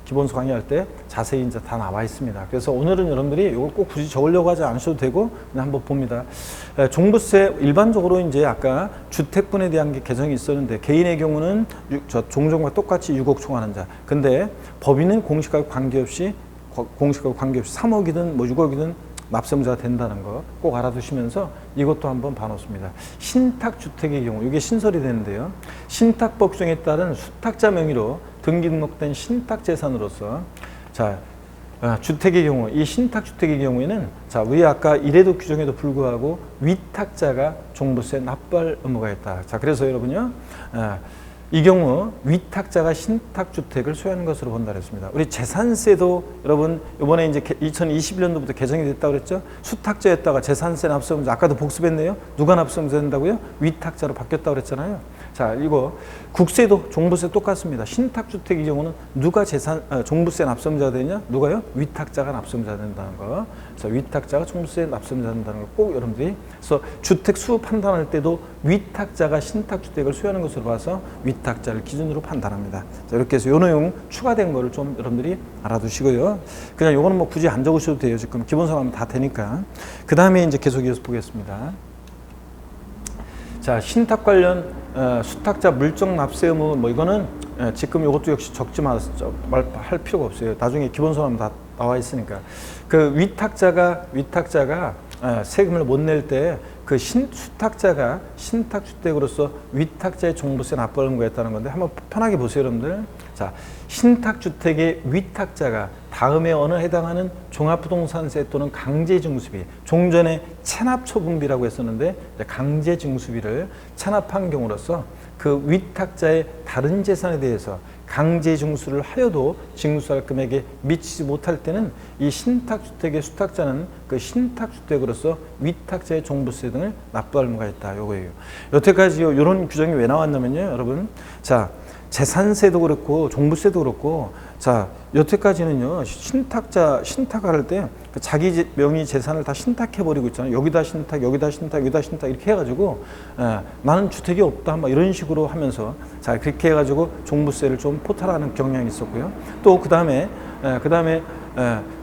기본서 강의할 때 자세히 이제 다 나와 있습니다. 그래서 오늘은 여러분들이 이걸 꼭 굳이 적으려고 하지 않으셔도 되고, 그냥 한번 봅니다. 종부세 일반적으로 이제 아까 주택분에 대한 게 개정이 있었는데, 개인의 경우는 종전과 똑같이 6억 초과하는 자. 근데 법인은 공시가격 관계없이 3억이든 뭐 6억이든 납세무자가 된다는 거 꼭 알아두시면서 이것도 한번 봐놓습니다. 신탁주택의 경우, 이게 신설이 되는데요. 신탁법 규정에 따른 수탁자 명의로 등기 등록된 신탁재산으로서, 자, 주택의 경우, 이 신탁주택의 경우에는, 자, 위에 아까 이래도 규정에도 불구하고 위탁자가 종부세 납부할 의무가 있다. 자, 그래서 여러분요, 이 경우 위탁자가 신탁주택을 소유하는 것으로 본다 그랬습니다. 우리 재산세도 여러분 이번에 이제 2021년도부터 개정이 됐다고 그랬죠. 수탁자였다가 재산세 납세무자, 아까도 복습했네요. 누가 납세무자 된다고요? 위탁자로 바뀌었다고 그랬잖아요. 자, 이거 국세도 종부세 똑같습니다. 신탁주택의 경우는 누가 종부세 납세무자가 되냐? 누가요? 위탁자가 납세무자가 된다는 거. 그래서 위탁자가 종부세 납세무자가 된다는 걸 꼭 여러분들이, 그래서 주택 수 판단할 때도 위탁자가 신탁주택을 소유하는 것으로 봐서 위탁자를 기준으로 판단합니다. 자, 이렇게 해서 이 내용 추가된 거를 좀 여러분들이 알아두시고요. 그냥 요거는 뭐 굳이 안 적으셔도 돼요. 지금 기본서 하면 다 되니까. 그 다음에 이제 계속 이어서 보겠습니다. 자, 신탁 관련 수탁자 물적 납세 의무, 뭐 이거는 지금 이것도 역시 적지 할 필요가 없어요. 나중에 기본서는 다 나와 있으니까. 그 위탁자가 세금을 못 낼 때 그 수탁자가 신탁주택으로서 위탁자의 종부세 납부를 의무가 있다는 건데, 한번 편하게 보세요, 여러분들. 자, 신탁주택의 위탁자가 다음에 어느 해당하는 종합부동산세 또는 강제징수비, 종전에 체납처분비라고 했었는데 강제징수비를 체납한 경우로서 그 위탁자의 다른 재산에 대해서 강제징수를 하여도 징수할 금액에 미치지 못할 때는 이 신탁주택의 수탁자는 그 신탁주택으로서 위탁자의 종부세 등을 납부할 의무가 있다. 요거예요. 여태까지요, 이런 규정이 왜 나왔냐면요, 여러분. 자, 재산세도 그렇고 종부세도 그렇고, 자, 여태까지는요, 신탁할 때 자기 명의 재산을 다 신탁해버리고 있잖아요. 여기다 신탁, 여기다 신탁, 여기다 신탁 이렇게 해가지고 나는 주택이 없다 막 이런 식으로 하면서, 자, 그렇게 해가지고 종부세를 좀 포탈하는 경향이 있었고요. 또 그 다음에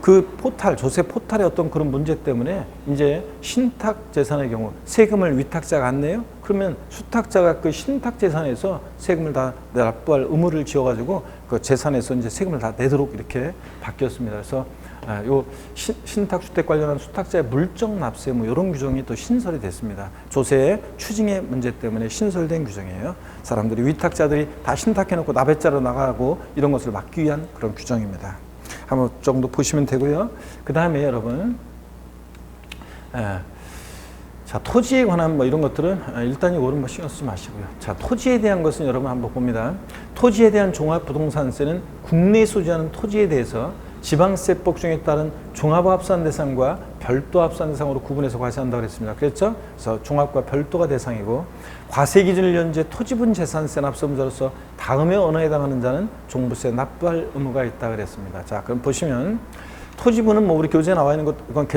그 포탈, 조세 포탈의 어떤 그런 문제 때문에 이제 신탁 재산의 경우 세금을 위탁자가 안 내요? 그러면 수탁자가 그 신탁 재산에서 세금을 다 납부할 의무를 지어가지고 그 재산에서 이제 세금을 다 내도록 이렇게 바뀌었습니다. 그래서 요 신탁주택 관련한 수탁자의 물적 납세 뭐 이런 규정이 또 신설이 됐습니다. 조세의 추징의 문제 때문에 신설된 규정이에요. 사람들이 위탁자들이 다 신탁해놓고 납외자로 나가고 이런 것을 막기 위한 그런 규정입니다. 한번 정도 보시면 되고요. 그 다음에 여러분, 자, 토지에 관한 뭐 이런 것들은 일단 이거는 뭐 신경 쓰지 마시고요. 자, 토지에 대한 것은 여러분 한번 봅니다. 토지에 대한 종합부동산세는 국내에 소지하는 토지에 대해서 지방세법 중에 따른 종합합산 대상과 별도 합산 대상으로 구분해서 과세한다고 그랬습니다. 그랬죠? 그래서 종합과 별도가 대상이고, 과세 기준을 연재 토지분 재산세 납세의무자로서 다음에 어느 해당하는 자는 종부세 납부할 의무가 있다 그랬습니다. 자, 그럼 보시면 토지분은 뭐 우리 교재에 나와 있는 것, 이건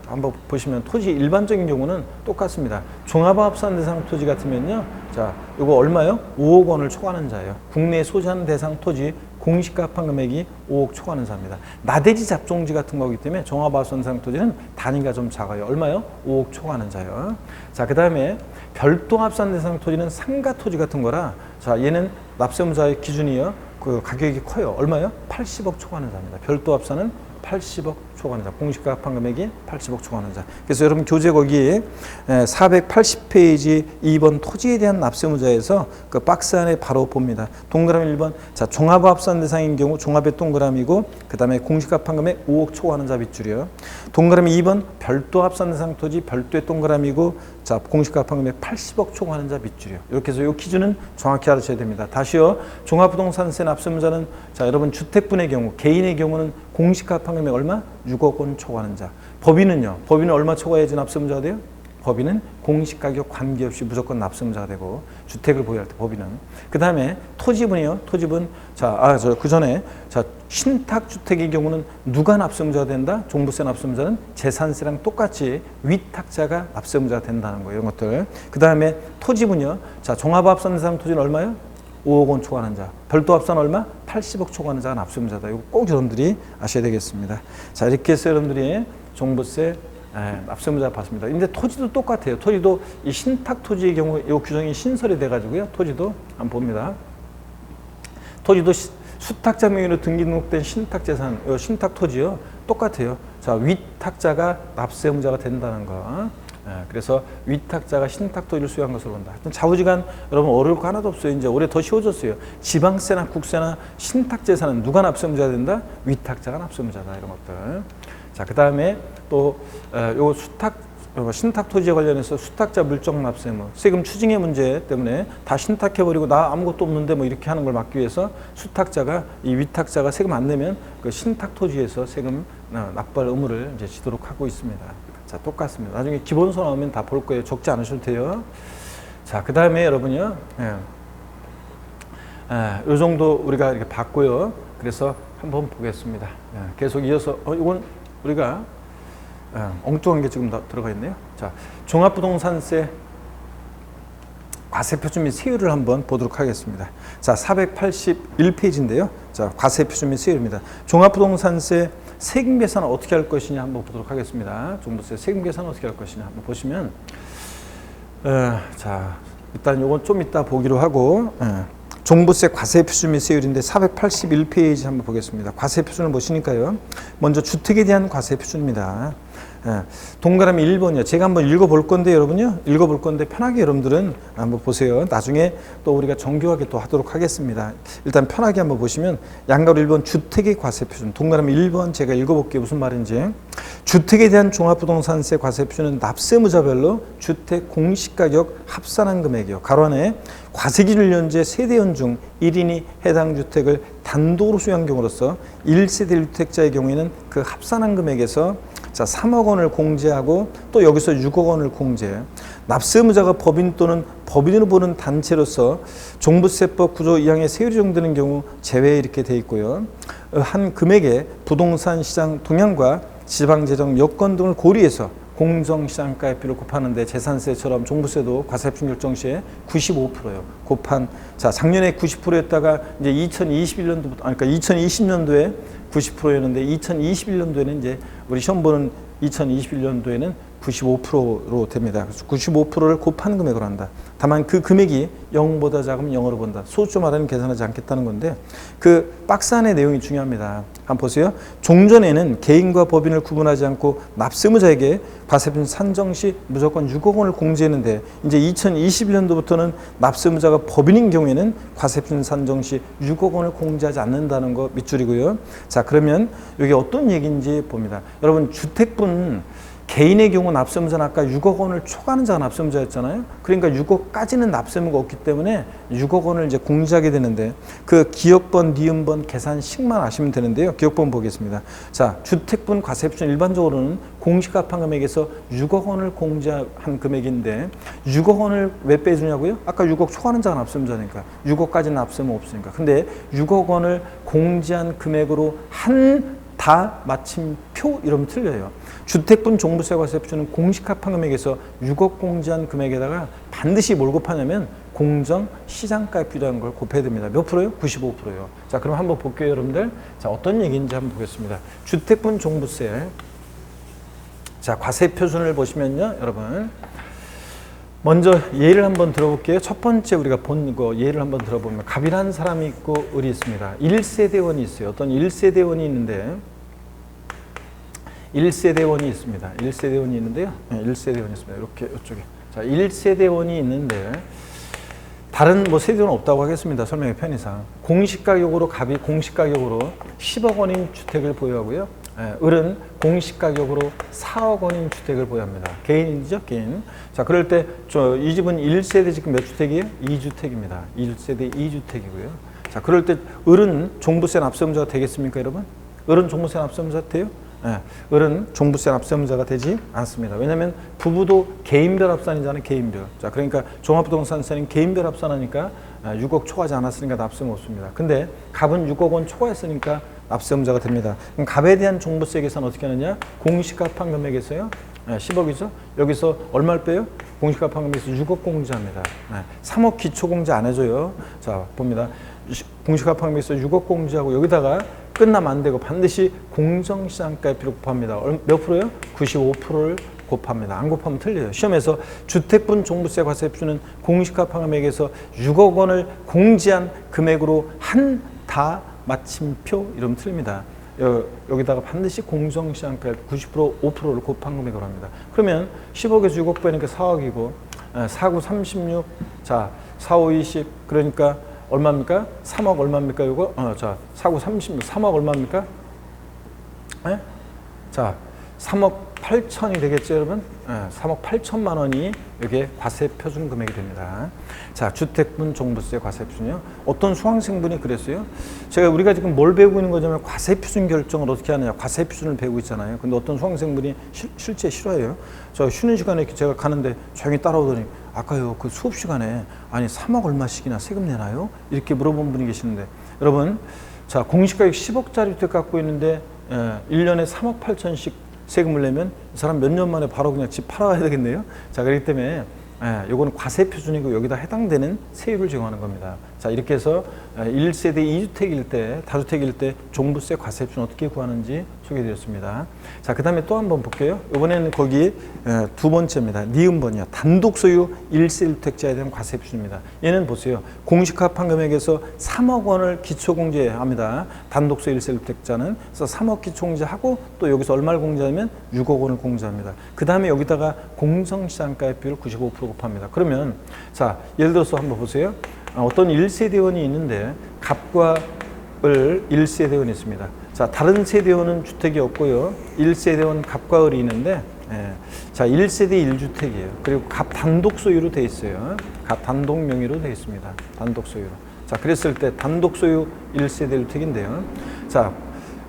한번 보시면 토지 일반적인 경우는 똑같습니다. 종합합산 대상 토지 같으면요, 자, 이거 얼마요? 5억 원을 초과하는 자예요. 국내에 소지하는 대상 토지 공시가 합한 금액이 5억 초과하는 자입니다. 나대지 잡종지 같은 거기 때문에 종합합산 대상 토지는 단위가 좀 작아요. 얼마요? 5억 초과하는 자예요. 자, 그 다음에 별도 합산 대상 토지는 상가 토지 같은 거라, 자, 얘는 납세의무자의 기준이요, 그 가격이 커요. 얼마요? 80억 초과하는 자입니다. 별도 합산은 80억 초과하는 자, 공시가 합한 금액이 80억 초과하는 자. 그래서 여러분 교재 거기에 480페이지 2번 토지에 대한 납세의무자에서 그 박스 안에 바로 봅니다. 동그라미 1번, 자, 종합합산 대상인 경우 종합의 동그라미고, 그 다음에 공시가 합한 금액 5억 초과하는 자 밑줄이요. 동그라미 2번 별도 합산 대상 토지 별도의 동그라미고, 자, 공시가 합한 금액 80억 초과하는 자 밑줄이요. 이렇게 해서 이 기준은 정확히 알아셔야 됩니다. 다시요, 종합부동산세 납세의무자는, 자, 여러분 주택분의 경우, 개인의 경우는 공시가 합한 금액 얼마? 6억 원 초과하는 자. 법인은요, 법인은 얼마 초과해야지 납세의무자가 돼요? 법인은 공시가격 관계없이 무조건 납세의무자가 되고, 주택을 보유할 때 법인은. 그 다음에 토지분이요, 토지분. 자, 그 전에, 자, 신탁주택의 경우는 누가 납세의무자가 된다? 종부세 납세의무자는 재산세랑 똑같이 위탁자가 납세의무자가 된다는 거예요. 이런 것들. 그 다음에 토지분이요, 자, 종합합산 대상 토지는 얼마요? 5억 원 초과하는 자. 별도 합산 얼마? 80억 초과하는 자가 납세의무자다. 이거 꼭 여러분들이 아셔야 되겠습니다. 자, 이렇게 해서 여러분들이 종부세 납세의무자 받습니다. 근데 토지도 똑같아요. 토지도 이 신탁 토지의 경우 이 규정이 신설이 돼가지고요. 토지도 한번 봅니다. 토지도 수탁자 명의로 등기 등록된 신탁 재산, 신탁 토지요, 똑같아요. 자, 위탁자가 납세의무자가 된다는 거. 그래서 위탁자가 신탁 토지를 수여한 것으로 본다. 하여튼 좌우지간 여러분 어려울 거 하나도 없어요. 이제 올해 더 쉬워졌어요. 지방세나 국세나 신탁 재산은 누가 납세의무자가 된다? 위탁자가 납세의무자다. 이런 것들. 자, 그 다음에 또 요 신탁 토지에 관련해서 수탁자 물적 납세, 뭐 세금 추징의 문제 때문에 다 신탁해버리고 나 아무것도 없는데 뭐 이렇게 하는 걸 막기 위해서 수탁자가, 이 위탁자가 세금 안 내면 그 신탁 토지에서 세금 납부할 의무를 이제 지도록 하고 있습니다. 자, 똑같습니다. 나중에 기본서 나오면 다 볼 거예요. 적지 않으셔도 돼요. 자, 그 다음에 여러분요, 요 정도 우리가 이렇게 봤고요. 그래서 한번 보겠습니다. 계속 이어서, 이건 우리가 엉뚱한 게 지금 들어가 있네요. 자, 종합부동산세 과세표준 및 세율을 한번 보도록 하겠습니다. 자, 481페이지인데요. 자, 과세표준 및 세율입니다. 종합부동산세 세금 계산을 어떻게 할 것이냐 한번 보도록 하겠습니다. 종부세 세금 계산을 어떻게 할 것이냐 한번 보시면, 자, 일단 요건 좀 이따 보기로 하고, 종부세 과세표준 및 세율인데 481페이지 한번 보겠습니다. 과세표준을 보시니까요. 먼저 주택에 대한 과세표준입니다. 예, 동그라미 1번이요. 제가 한번 읽어볼 건데 여러분요. 읽어볼 건데 편하게 여러분들은 한번 보세요. 나중에 또 우리가 정교하게 또 하도록 하겠습니다. 일단 편하게 한번 보시면 양가로 1번 주택의 과세표준. 동그라미 1번 제가 읽어볼게요. 무슨 말인지. 주택에 대한 종합부동산세 과세표준은 납세무자별로 주택 공시가격 합산한 금액이요. 가로 안에 과세기준을 연재 세대원 중 1인이 해당 주택을 단독으로 소유한 경우로서 1세대 1주택자의 경우에는 그 합산한 금액에서 자, 3억 원을 공제하고 또 여기서 6억 원을 공제해요. 납세무자가 법인 또는 법인으로 보는 단체로서 종부세법 9조 2항에 세율이 적용되는 경우 제외 이렇게 돼 있고요. 한 금액에 부동산 시장 동향과 지방재정 여건 등을 고려해서 공정시장가액비를 곱하는데 재산세처럼 종부세도 과세표준 결정 시에 95%예요. 곱한 자 작년에 90%였다가 이제 2021년도부터 그러니까 2020년도에 90%였는데 2021년도에는 이제 우리 시험 보는 2021년도에는 95%로 됩니다. 그래서 95%를 곱한 금액으로 한다. 다만 그 금액이 0보다 작으면 0으로 본다. 소수 말하는 계산하지 않겠다는 건데 그 박스 안의 내용이 중요합니다. 한번 보세요. 종전에는 개인과 법인을 구분하지 않고 납세무자에게 과세표준 산정 시 무조건 6억 원을 공제했는데 이제 2021년도부터는 납세무자가 법인인 경우에는 과세표준 산정 시 6억 원을 공제하지 않는다는 거 밑줄이고요. 자, 그러면 이게 어떤 얘기인지 봅니다. 여러분 주택분 개인의 경우 납세무자는 아까 6억 원을 초과하는 자가 납세무자였잖아요. 그러니까 6억까지는 납세무가 없기 때문에 6억 원을 이제 공제하게 되는데 그 기억번, 니은번 계산식만 아시면 되는데요. 기억번 보겠습니다. 자, 주택분 과세표준 일반적으로는 공시가판 금액에서 6억 원을 공제한 금액인데 6억 원을 왜 빼주냐고요? 아까 6억 초과하는 자가 납세무자니까 6억까지는 납세무 없으니까. 근데 6억 원을 공제한 금액으로 한 다 마침표 이러면 틀려요. 주택분 종부세 과세표준은 공시가판 금액에서 6억 공제한 금액에다가 반드시 뭘 곱하냐면 공정 시장가액비라는 걸 곱해야 됩니다. 몇 프로요? 95%요. 자, 그럼 한번 볼게요, 여러분들. 자, 어떤 얘기인지 한번 보겠습니다. 주택분 종부세. 자, 과세표준을 보시면요, 여러분. 먼저 예를 한번 들어볼게요. 첫 번째 우리가 본 거 예를 한번 들어보면 갑이라는 사람이 있고 을이 있습니다. 1세대원이 있어요. 어떤 1세대원이 있는데 1세대원이 있습니다. 1세대원이 있는데요. 네, 1세대원이 있습니다. 이렇게 이쪽에. 자, 1세대원이 있는데 다른 뭐 세대원은 없다고 하겠습니다. 설명의 편의상. 공시가격으로 갑이 공시가격으로 10억 원인 주택을 보유하고요. 을은 공시가격으로 4억 원인 주택을 보유합니다. 개인이죠, 개인. 자, 그럴 때 이 집은 1세대 지금 몇 주택이에요? 2주택입니다. 1세대 2주택이고요. 자, 그럴 때 을은 종부세 납세무자가 되겠습니까, 여러분? 을은 종부세 납세무자 돼요? 을은 종부세 납세무자가 되지 않습니다. 왜냐하면 부부도 개인별 합산이잖아요, 개인별. 자, 그러니까 종합부동산세는 개인별 합산하니까 6억 초과하지 않았으니까 납세무 없습니다. 근데 갑은 6억 원 초과했으니까 납세무자가 됩니다. 그럼 갑에 대한 종부세 계산 어떻게 하느냐? 공시가판 금액에서요. 10억이죠. 여기서 얼마를 빼요? 공시가판 금액에서 6억 공제합니다. 3억 기초공제 안 해줘요. 자, 봅니다. 공시가판 금액에서 6억 공제하고 여기다가 끝나면 안 되고 반드시 공정시장가액비로 곱합니다. 몇 프로요? 95%를 곱합니다. 안 곱하면 틀려요. 시험에서 주택분 종부세 과세표준은 공시가판 금액에서 6억 원을 공제한 금액으로 한 다 마침표 이러면 틀립니다. 여기다가 반드시 공정시장가액 90% 5%를 곱한 금액으로 합니다. 그러면 10억에서 6억 빼니까 4억이고 4, 9, 36, 자 4, 5, 20 그러니까 얼마입니까? 3억 얼마입니까? 이거 자 4, 9, 36 3억 얼마입니까? 네? 자 3억 8천이 되겠죠, 여러분? 3억 8천만 원이 이게 과세표준 금액이 됩니다. 자, 주택분 종부세 과세표준이요. 어떤 수강생분이 그랬어요. 우리가 지금 뭘 배우고 있는 거냐면 과세표준 결정을 어떻게 하느냐. 과세표준을 배우고 있잖아요. 근데 어떤 수강생분이 실제 싫어해요. 저 쉬는 시간에 제가 가는데 조용히 따라오더니 아까요 그 수업 시간에 아니 3억 얼마씩이나 세금 내나요? 이렇게 물어본 분이 계시는데 여러분 자 공시가격 10억짜리 주택 갖고 있는데 1년에 3억 8천씩 세금을 내면 이 사람 몇 년 만에 바로 그냥 집 팔아야 되겠네요. 자, 그렇기 때문에 요거는 과세표준이고 여기다 해당되는 세율을 적용하는 겁니다. 자, 이렇게 해서 1세대 2주택일 때, 다주택일 때 종부세 과세표준 어떻게 구하는지 소개해드렸습니다. 자, 그 다음에 또 한번 볼게요. 이번에는 거기 두 번째입니다. 니은번이요. 단독 소유 1세 1주택자에 대한 과세표준입니다. 얘는 보세요. 공시가합한 금액에서 3억 원을 기초공제합니다. 단독 소유 1세 1주택자는. 그래서 3억 기초공제하고 또 여기서 얼마를 공제하면 6억 원을 공제합니다. 그 다음에 여기다가 공정시장가액비율 95% 곱합니다. 그러면 자, 예를 들어서 한번 보세요. 어떤 1세대원이 있는데 갑과을 1세대원이 있습니다. 자, 다른 세대원은 주택이 없고요. 1세대원 갑과 을이 있는데, 자, 1세대 1주택이에요. 그리고 갑 단독 소유로 되어 있어요. 갑 단독 명의로 되어 있습니다. 단독 소유로. 자, 그랬을 때 단독 소유 1세대 1주택인데요. 자,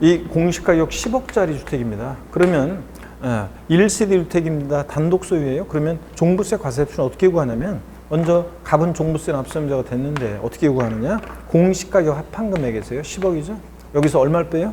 이 공시가격 10억짜리 주택입니다. 그러면 1세대 1주택입니다. 단독 소유예요. 그러면 종부세 과세표는 어떻게 구하냐면 먼저 갑은 종부세 납세자가 됐는데 어떻게 구하느냐? 공시가격 합한 금액에서요. 10억이죠. 여기서 얼마를 빼요?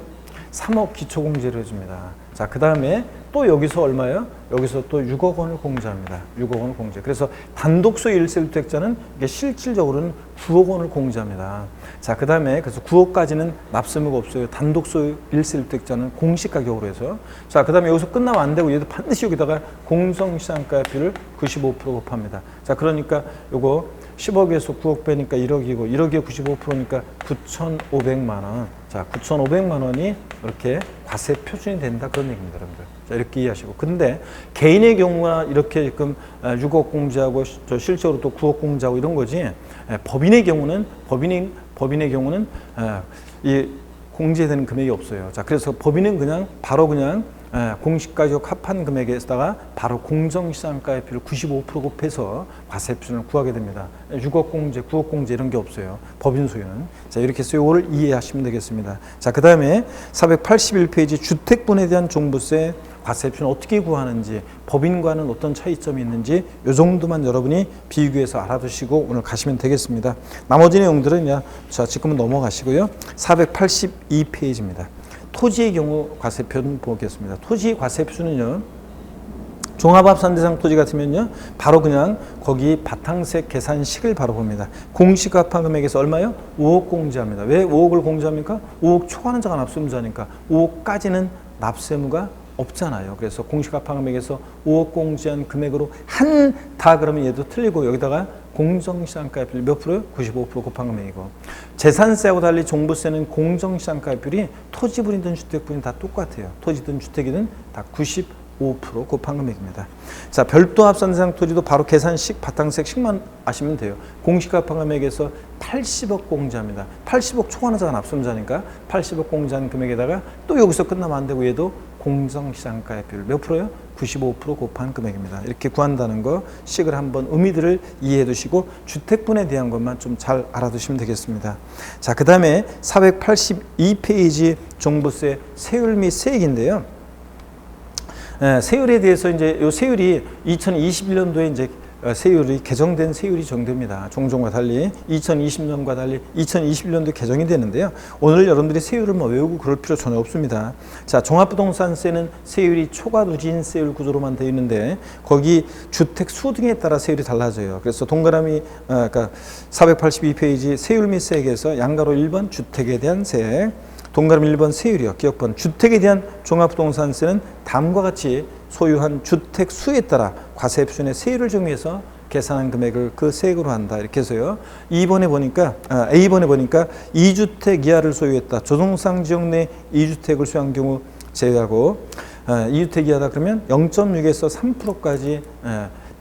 3억 기초공제를 해줍니다. 자, 그 다음에 또 여기서 얼마예요? 여기서 또 6억 원을 공제합니다. 6억 원을 공제. 그래서 단독 소유 1세 1주택자는 이게 실질적으로는 9억 원을 공제합니다. 자, 그 다음에 그래서 9억까지는 납세무가 없어요. 단독 소유 1세 1주택자는 공시가격으로 해서. 자, 그 다음에 여기서 끝나면 안 되고 얘도 반드시 여기다가 공정시장가비율을 95% 곱합니다. 자, 그러니까 요거 10억에서 9억 빼니까 1억이고 1억에 95%니까 9,500만 원. 자, 9,500만 원이 이렇게 과세 표준이 된다 그런 얘기입니다, 여러분들. 자, 이렇게 이해하시고. 근데 개인의 경우나 이렇게 지금 6억 공제하고 저 실제로 또 9억 공제하고 이런 거지. 법인의 경우는 이 공제되는 금액이 없어요. 자, 그래서 법인은 그냥 바로 그냥 공시가격 합한 금액에다가 바로 공정시장가액비율 95% 곱해서 과세표준을 구하게 됩니다. 6억 공제, 9억 공제 이런 게 없어요. 법인 소유는. 자, 이렇게 해서 이거를 이해하시면 되겠습니다. 자, 그 다음에 481페이지 주택분에 대한 종부세 과세표는 어떻게 구하는지, 법인과는 어떤 차이점이 있는지 이 정도만 여러분이 비교해서 알아두시고 오늘 가시면 되겠습니다. 나머지 내용들은 자, 지금은 넘어가시고요. 482페이지입니다. 토지의 경우 과세표는 보겠습니다. 토지 과세표는요. 종합합산대상 토지 같으면요. 바로 그냥 거기 바탕세 계산식을 바로 봅니다. 공시가합한 금액에서 얼마요? 5억 공제합니다. 왜 5억을 공제합니까? 5억 초과하는 자가 납세무자니까 5억까지는 납세무가 없잖아요. 그래서 공시가합한 금액에서 5억 공제한 금액으로 한다 그러면 얘도 틀리고 여기다가 공정시장가액비율 몇 프로요? 95% 곱한 금액이고 재산세하고 달리 종부세는 공정시장가액비율이 토지분이든 주택분이든 다 똑같아요. 토지든 주택이든 다 95% 곱한 금액입니다. 자, 별도 합산대상 토지도 바로 계산식 바탕세식만 아시면 돼요. 공시가합한 금액에서 80억 공제합니다. 80억 초과하는 자가 납세자니까 80억 공제한 금액에다가 또 여기서 끝나면 안 되고 얘도 공정시장가액비율 몇 프로요? 95% 곱한 금액입니다. 이렇게 구한다는 거 식을 한번 의미들을 이해해 두시고 주택분에 대한 것만 좀 잘 알아두시면 되겠습니다. 자, 그 다음에 482페이지 종부세 세율 및 세액인데요. 세율에 대해서 이제 요 세율이 2021년도에 이제 세율이 개정된 세율이 정됩니다. 종종과 달리 2020년과 달리 2021년도 개정이 되는데요. 오늘 여러분들이 세율을 외우고 그럴 필요 전혀 없습니다. 자, 종합부동산세는 세율이 초과누진 세율 구조로만 되어 있는데 거기 주택 수 등에 따라 세율이 달라져요. 그래서 동그라미 그러니까 482페이지 세율 및 세액에서 양가로 1번 주택에 대한 세액, 동그라미 1번 세율이요. 기억번 주택에 대한 종합부동산세는 다음과 같이 소유한 주택 수에 따라 과세표준의 세율을 정해서 계산한 금액을 그 세액으로 한다. 이렇게 해서요. A번에 보니까 2주택 이하를 소유했다. 조성상 지역 내 2주택을 소유한 경우 제외하고 2주택 이하다 그러면 0.6에서 3%까지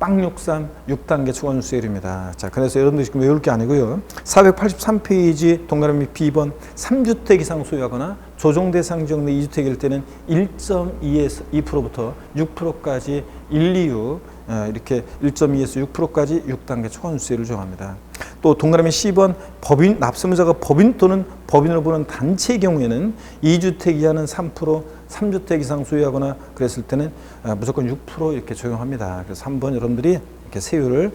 빵63 6단계 초과누수율입니다. 자, 그래서 여러분들 지금 외울 게 아니고요. 483페이지 동그라미 B번 3주택 이상 소유하거나 조정 대상 지역 내 2주택일 때는 1.2에서 2%부터 6%까지 1, 2, 6 이렇게 1.2에서 6%까지 6단계 초과누수율을 정합니다. 또 동그라미 C번 법인 납세무자가 법인 또는 법인을 보는 단체의 경우에는 2주택 이하는 3%, 3주택 이상 소유하거나 그랬을 때는 무조건 6% 이렇게 적용합니다. 그래서 한번 여러분들이 이렇게 세율을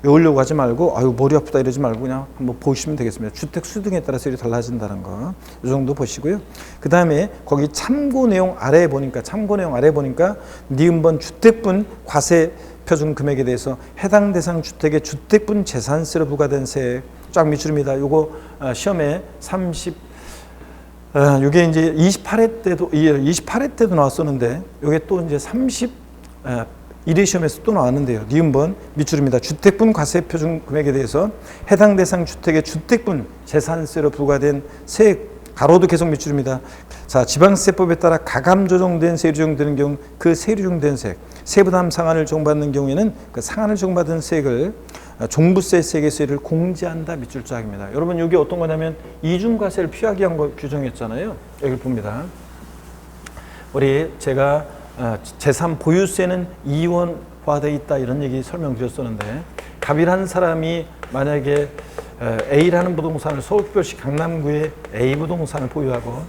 외우려고 하지 말고 아유 머리 아프다 이러지 말고 그냥 한번 보시면 되겠습니다. 주택 수 등에 따라 세율이 달라진다는 거 이 정도 보시고요. 그 다음에 거기 참고 내용 아래에 보니까 니은번 주택분 과세 표준 금액에 대해서 해당 대상 주택의 주택분 재산세로 부과된 세액 쫙 밑줄입니다. 요거 시험에 이게 이제 28회 때도 나왔었는데, 이게 또 이제 1회 시험에서 또 나왔는데요. 니은번 밑줄입니다. 주택분 과세 표준 금액에 대해서 해당 대상 주택의 주택분 재산세로 부과된 세액, 가로도 계속 밑줄입니다. 자, 지방세법에 따라 가감 조정된 세율이 적용되는 경우 그 세율이 적용된 세액, 세부담 상한을 적용받는 경우에는 그 상한을 적용받은 세액을 종부세 세액세율을 공제한다 밑줄 짝입니다. 여러분, 이게 어떤 거냐면 이중과세를 피하기 위한 거 규정했잖아요. 여기 봅니다. 제가 재산 보유세는 이원화되어 있다 이런 얘기 설명드렸었는데, 갑이라는 사람이 만약에 A라는 부동산을 서울특별시 강남구에 A 부동산을 보유하고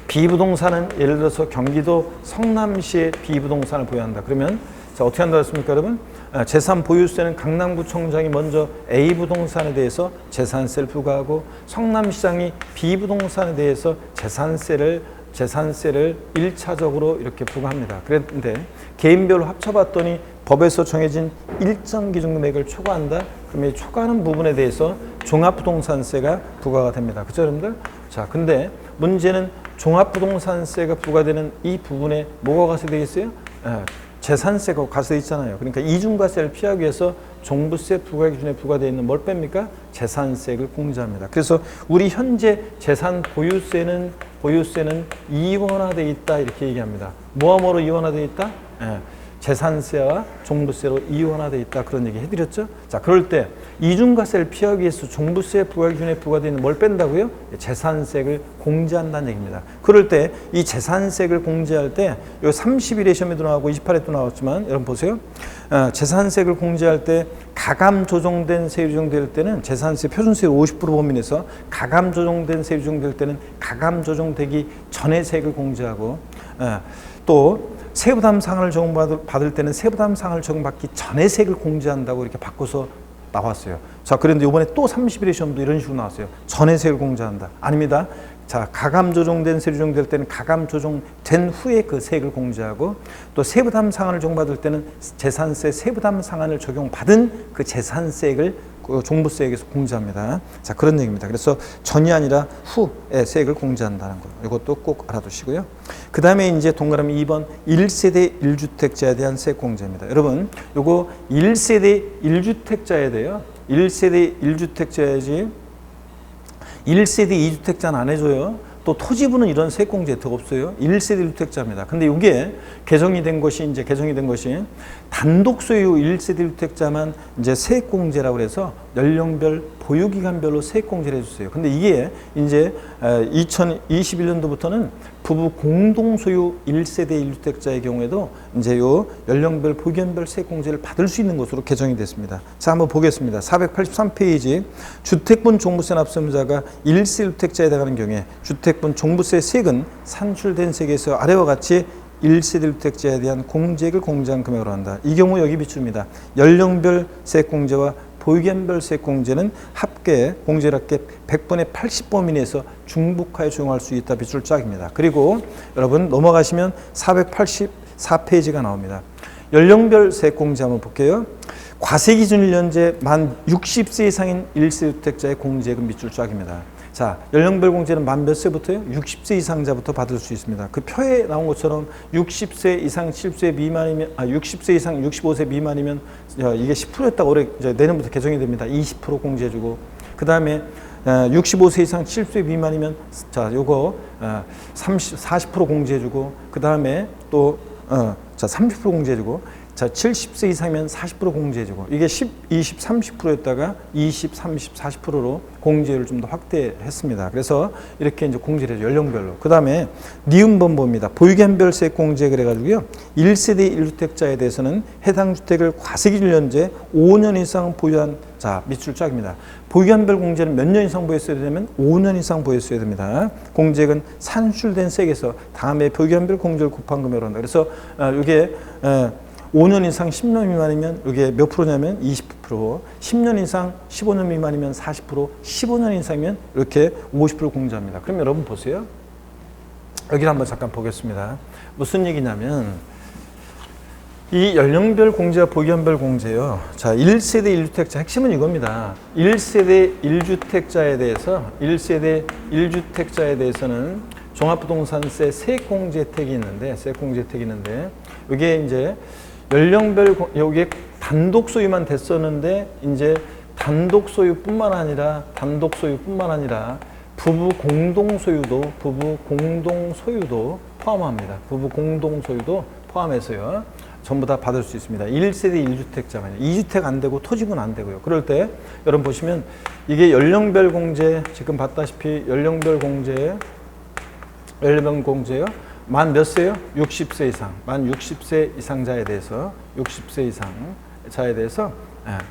B 부동산은 예를 들어서 경기도 성남시에 B 부동산을 보유한다. 그러면 자, 어떻게 한다고 했습니까, 여러분? 재산 보유세는 강남구청장이 먼저 A 부동산에 대해서 재산세를 부과하고 성남시장이 B 부동산에 대해서 재산세를 1차적으로 이렇게 부과합니다. 그런데 개인별로 합쳐봤더니 법에서 정해진 일정 기준 금액을 초과한다. 그러면 이 초과하는 부분에 대해서 종합부동산세가 부과가 됩니다. 그렇죠, 여러분들? 자, 근데 문제는 종합부동산세가 부과되는 이 부분에 뭐가 과세되겠어요? 재산세가 과세돼 있잖아요. 그러니까 이중과세를 피하기 위해서 종부세 부과 기준에 부과되어 있는 뭘 뺍니까? 재산세를 공제합니다. 그래서 우리 현재 재산 보유세는 이원화되어 있다 이렇게 얘기합니다. 뭐하뭐로 이원화되어 있다? 재산세와 종부세로 이원화되어 있다 그런 얘기 해드렸죠. 자, 그럴 때 이중과세를 피하기 위해서 종부세 부과 기준에 부과되어 있는 뭘 뺀다고요? 재산세를 공제한다는 얘기입니다. 그럴 때 이 재산세를 공제할 때 요 30일에 시험에도 나오고 28회도 나왔지만 여러분 보세요. 재산세를 공제할 때 가감 조정된 세율이 적용될 때는 재산세 표준세율 50% 범위에서 가감 조정된 세율이 적용될 때는 가감 조정되기 전에 세액을 공제하고, 또 세부담 상한을 적용받을 때는 세부담 상한을 적용받기 전에 세액을 공제한다고 이렇게 바꿔서 나왔어요. 자, 그런데 이번에 또 30일의 시험도 이런 식으로 나왔어요. 전에 세액을 공제한다. 아닙니다. 자, 가감 조정된 세율이 적용될 때는 가감 조정된 후에 그 세액을 공제하고, 또 세부담 상한을 적용받을 때는 재산세 세부담 상한을 적용받은 그 재산세액을 종부세액에서 공제합니다. 자, 그런 얘기입니다. 그래서 전이 아니라 후에 세액을 공제한다는 거. 이것도 꼭 알아두시고요. 그 다음에 이제 동그라미 2번 1세대 1주택자에 대한 세액 공제입니다. 여러분, 요거 1세대 1주택자에 대해요. 1세대 1주택자야지 1세대 2주택자는 안 해줘요. 또 토지부는 이런 세액공제 혜택 없어요. 1세대 1주택자입니다. 근데 이게 개정이 된 것이 단독 소유 1세대 1주택자만 이제 세액공제라고 해서 연령별 보유기간별로 세액공제를 해주세요. 근데 이게 이제 2021년도부터는 부부 공동 소유 1세대 1주택자의 경우에도 이제 요 연령별 보유기간별 세액공제를 받을 수 있는 것으로 개정이 됐습니다. 자, 한번 보겠습니다. 483페이지 주택분 종부세 납세자가 1세 1주택자에 해당하는 경우에 주택분 종부세 세액은 산출된 세액에서 아래와 같이 1세대 1주택자에 대한 공제액을 공제한 금액으로 한다. 이 경우 여기 비춥니다. 연령별 세액공제와 보유기간별 세액공제는 합계 공제를 합계 100분의 80범위 내에서 중복하여 적용할 수 있다. 빗줄 짝입니다. 그리고 여러분 넘어가시면 484페이지가 나옵니다. 연령별 세액공제 한번 볼게요. 과세기준 1년제 만 60세 이상인 1세 주택자의 공제액은 밑줄 짝입니다. 자, 연령별 공제는 만 몇 세부터요? 60세 이상자부터 받을 수 있습니다. 그 표에 나온 것처럼 60세 이상 70세 미만이면 60세 이상 65세 미만이면 이게 10%였다가 올해 이제 내년부터 개정이 됩니다. 20% 공제해주고, 그 다음에 65세 이상 70세 미만이면 자, 요거 40% 공제해주고, 그 다음에 또 자, 30% 공제해주고, 자, 70세 이상이면 40% 공제해주고, 이게 10, 20, 30%였다가 20, 30, 40%로 공제율을 좀 더 확대했습니다. 그래서 이렇게 이제 공제를 해요, 연령별로. 그 다음에 니은번 봅니다. 보유기간별 세액 공제 그래가지고요. 1세대 1주택자에 대해서는 해당 주택을 과세기준 연제 5년 이상 보유한 자, 밑줄 짝입니다. 보유기간별 공제는 몇 년 이상 보였어야 되냐면 5년 이상 보였어야 됩니다. 공제액은 산출된 세액에서 다음에 보유기간별 공제를 곱한 금액으로 한다. 그래서 이게 5년 이상 10년 미만이면 이게 몇 프로냐면 20%, 10년 이상 15년 미만이면 40%, 15년 이상이면 이렇게 50% 공제합니다. 그럼 여러분 보세요. 여기를 한번 잠깐 보겠습니다. 무슨 얘기냐면 이 연령별 공제와 보유기간별 공제요. 자, 1세대 1주택자 핵심은 이겁니다. 1세대 1주택자에 대해서 1세대 1주택자에 대해서는 종합부동산세 세액공제 혜택이 있는데, 이게 이제 연령별, 여기에 단독 소유만 됐었는데, 이제 단독 소유뿐만 아니라 부부 공동 소유도 포함합니다. 부부 공동 소유도 포함해서요. 전부 다 받을 수 있습니다. 1세대 1주택자만요. 2주택 안 되고 토지분 안 되고요. 그럴 때 여러분 보시면 이게 연령별 공제, 지금 봤다시피 연령별 공제요. 만 몇 세요? 60세 이상. 만 60세 이상자에 대해서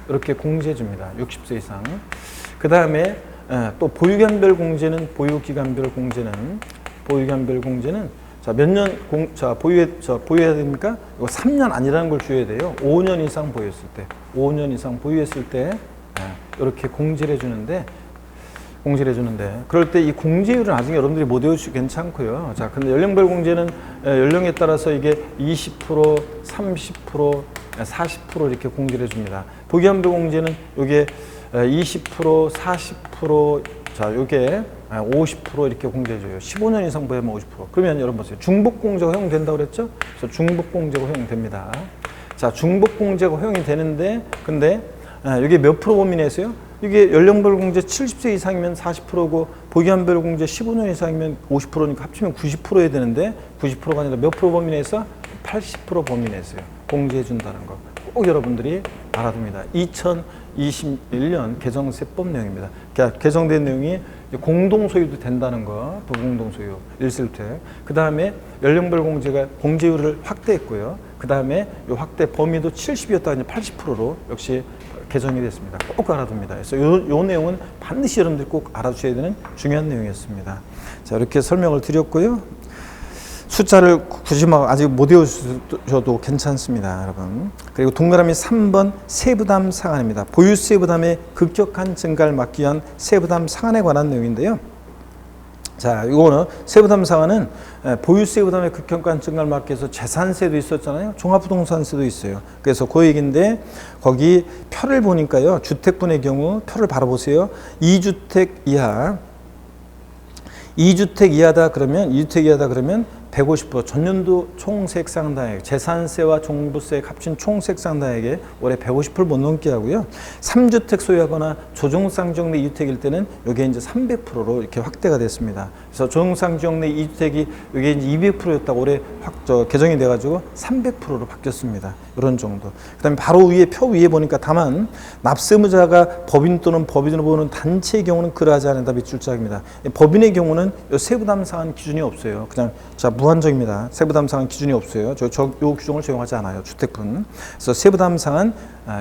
이렇게 공제해 줍니다. 60세 이상. 그 다음에 또 보유기간별 공제는 자, 몇 년 보유해야 됩니까? 이거 3년 아니라는 걸 주어야 돼요. 5년 이상 보유했을 때 이렇게 공제를 해주는데 그럴 때 이 공제율은 나중에 여러분들이 못 외우셔도 괜찮고요. 자, 근데 연령별 공제는 연령에 따라서 이게 20%, 30%, 40% 이렇게 공제를 해줍니다. 보유기간별 공제는 이게 20%, 40%, 자, 요게 50% 이렇게 공제해줘요. 15년 이상 보유하면 50%. 그러면 여러분 보세요. 중복공제가 허용된다고 그랬죠? 그래서 중복공제가 허용됩니다. 자, 중복공제가 허용이 되는데, 근데 이게 몇 프로 범위 내에서요? 이게 연령별 공제 70세 이상이면 40%고, 보유기간별 공제 15년 이상이면 50%니까 합치면 90% 해야 되는데, 90%가 아니라 몇 프로 범위 내에서? 80% 범위 내에서요. 공제해준다는 거. 꼭 여러분들이 알아둡니다. 2021년 개정세법 내용입니다. 개정된 내용이 공동소유도 된다는 거, 부부공동소유, 1세주택. 그 다음에 연령별 공제율을 확대했고요. 그 다음에 이 확대 범위도 70이었다가 이제 80%로 역시 개정이 됐습니다. 꼭 알아둡니다. 그래서 이 내용은 반드시 여러분들이 꼭 알아주셔야 되는 중요한 내용이었습니다. 자, 이렇게 설명을 드렸고요. 숫자를 굳이 아직 못 외우셔도 괜찮습니다, 여러분. 그리고 동그라미 3번 세부담 상한입니다. 보유세 부담의 급격한 증가를 막기 위한 세부담 상한에 관한 내용인데요. 자, 이거는 세부담 상한은 보유세 부담의 급격한 증가를 막기 위해서 재산세도 있었잖아요. 종합부동산세도 있어요. 그래서 그 얘기인데 거기 표를 보니까요. 주택분의 경우 표를 바로 보세요. 2주택 이하다 그러면 150% 전년도 총세액상당액, 재산세와 종부세 합친 총세액상당액에 올해 150%를 못 넘게 하고요. 3주택 소유하거나 조정상지역 내 2주택일 때는 이게 이제 300%로 이렇게 확대가 됐습니다. 그래서 조정상지역 내 2주택이 이게 이제 200%였다고 올해 개정이 돼가지고 300%로 바뀌었습니다. 이런 정도. 그다음에 바로 위에 표 위에 보니까 다만 납세의무자가 법인 또는 법인으로 보는 단체의 경우는 그러하지 않는다 밑줄 짝입니다. 법인의 경우는 세부담 상한 기준이 없어요. 그냥 자 무한정입니다. 세부담 상한 기준이 없어요. 요 규정을 적용하지 않아요. 주택분. 그래서 세부담 상한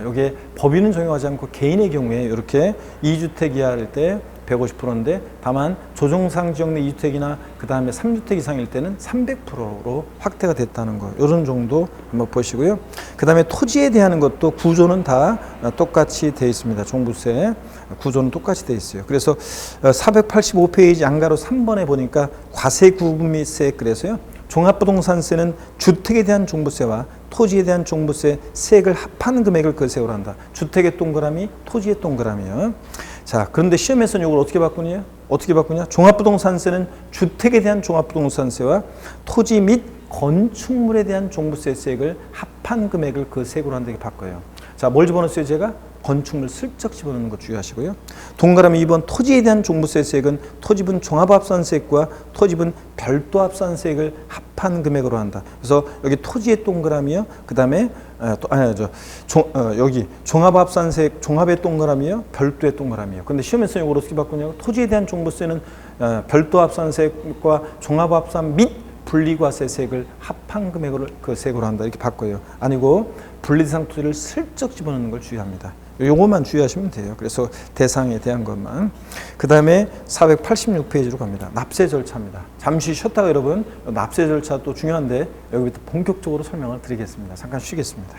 여기에 법인은 적용하지 않고 개인의 경우에 이렇게 2주택 이하일 때 150%인데 다만 조정상 지역 내 2주택이나 그 다음에 3주택 이상일 때는 300%로 확대가 됐다는 거. 이런 정도 한번 보시고요. 그 다음에 토지에 대한 것도 구조는 다 똑같이 되어 있습니다. 종부세 구조는 똑같이 되어 있어요. 그래서 485페이지 안가로 3번에 보니까 과세 구분 및 세액 그래서요. 종합부동산세는 주택에 대한 종부세와 토지에 대한 종부세 세액을 합한 금액을 그 세율로 한다. 주택의 동그라미, 토지의 동그라미요. 자, 그런데 시험에서는 이걸 어떻게 바꾸냐? 종합부동산세는 주택에 대한 종합부동산세와 토지 및 건축물에 대한 종부세 세액을 합한 금액을 그 세액으로 한다 이렇게 바꿔요. 자, 뭘 집어넣었어요, 제가? 건축물 슬쩍 집어넣는 거 주의하시고요. 동그라미 2번 토지에 대한 종부세 세액은 토지분 종합합산세액과 토지분 별도합산세액을 합한 금액으로 한다. 그래서 여기 토지의 동그라미요. 그 다음에 여기 종합합산세액 종합의 동그라미요. 별도의 동그라미요. 근데 시험에서 이걸 어떻게 바꾸냐고? 토지에 대한 종부세는 별도합산세액과 종합합산 및 분리과세 세액을 합한 금액으로 그 세액으로 한다 이렇게 바꿔요. 아니고 분리대상 토지를 슬쩍 집어넣는 걸 주의합니다. 요것만 주의하시면 돼요. 그래서 대상에 대한 것만. 그 다음에 486페이지로 갑니다. 납세 절차입니다. 잠시 쉬었다가 여러분 납세 절차 또 중요한데 여기부터 본격적으로 설명을 드리겠습니다. 잠깐 쉬겠습니다.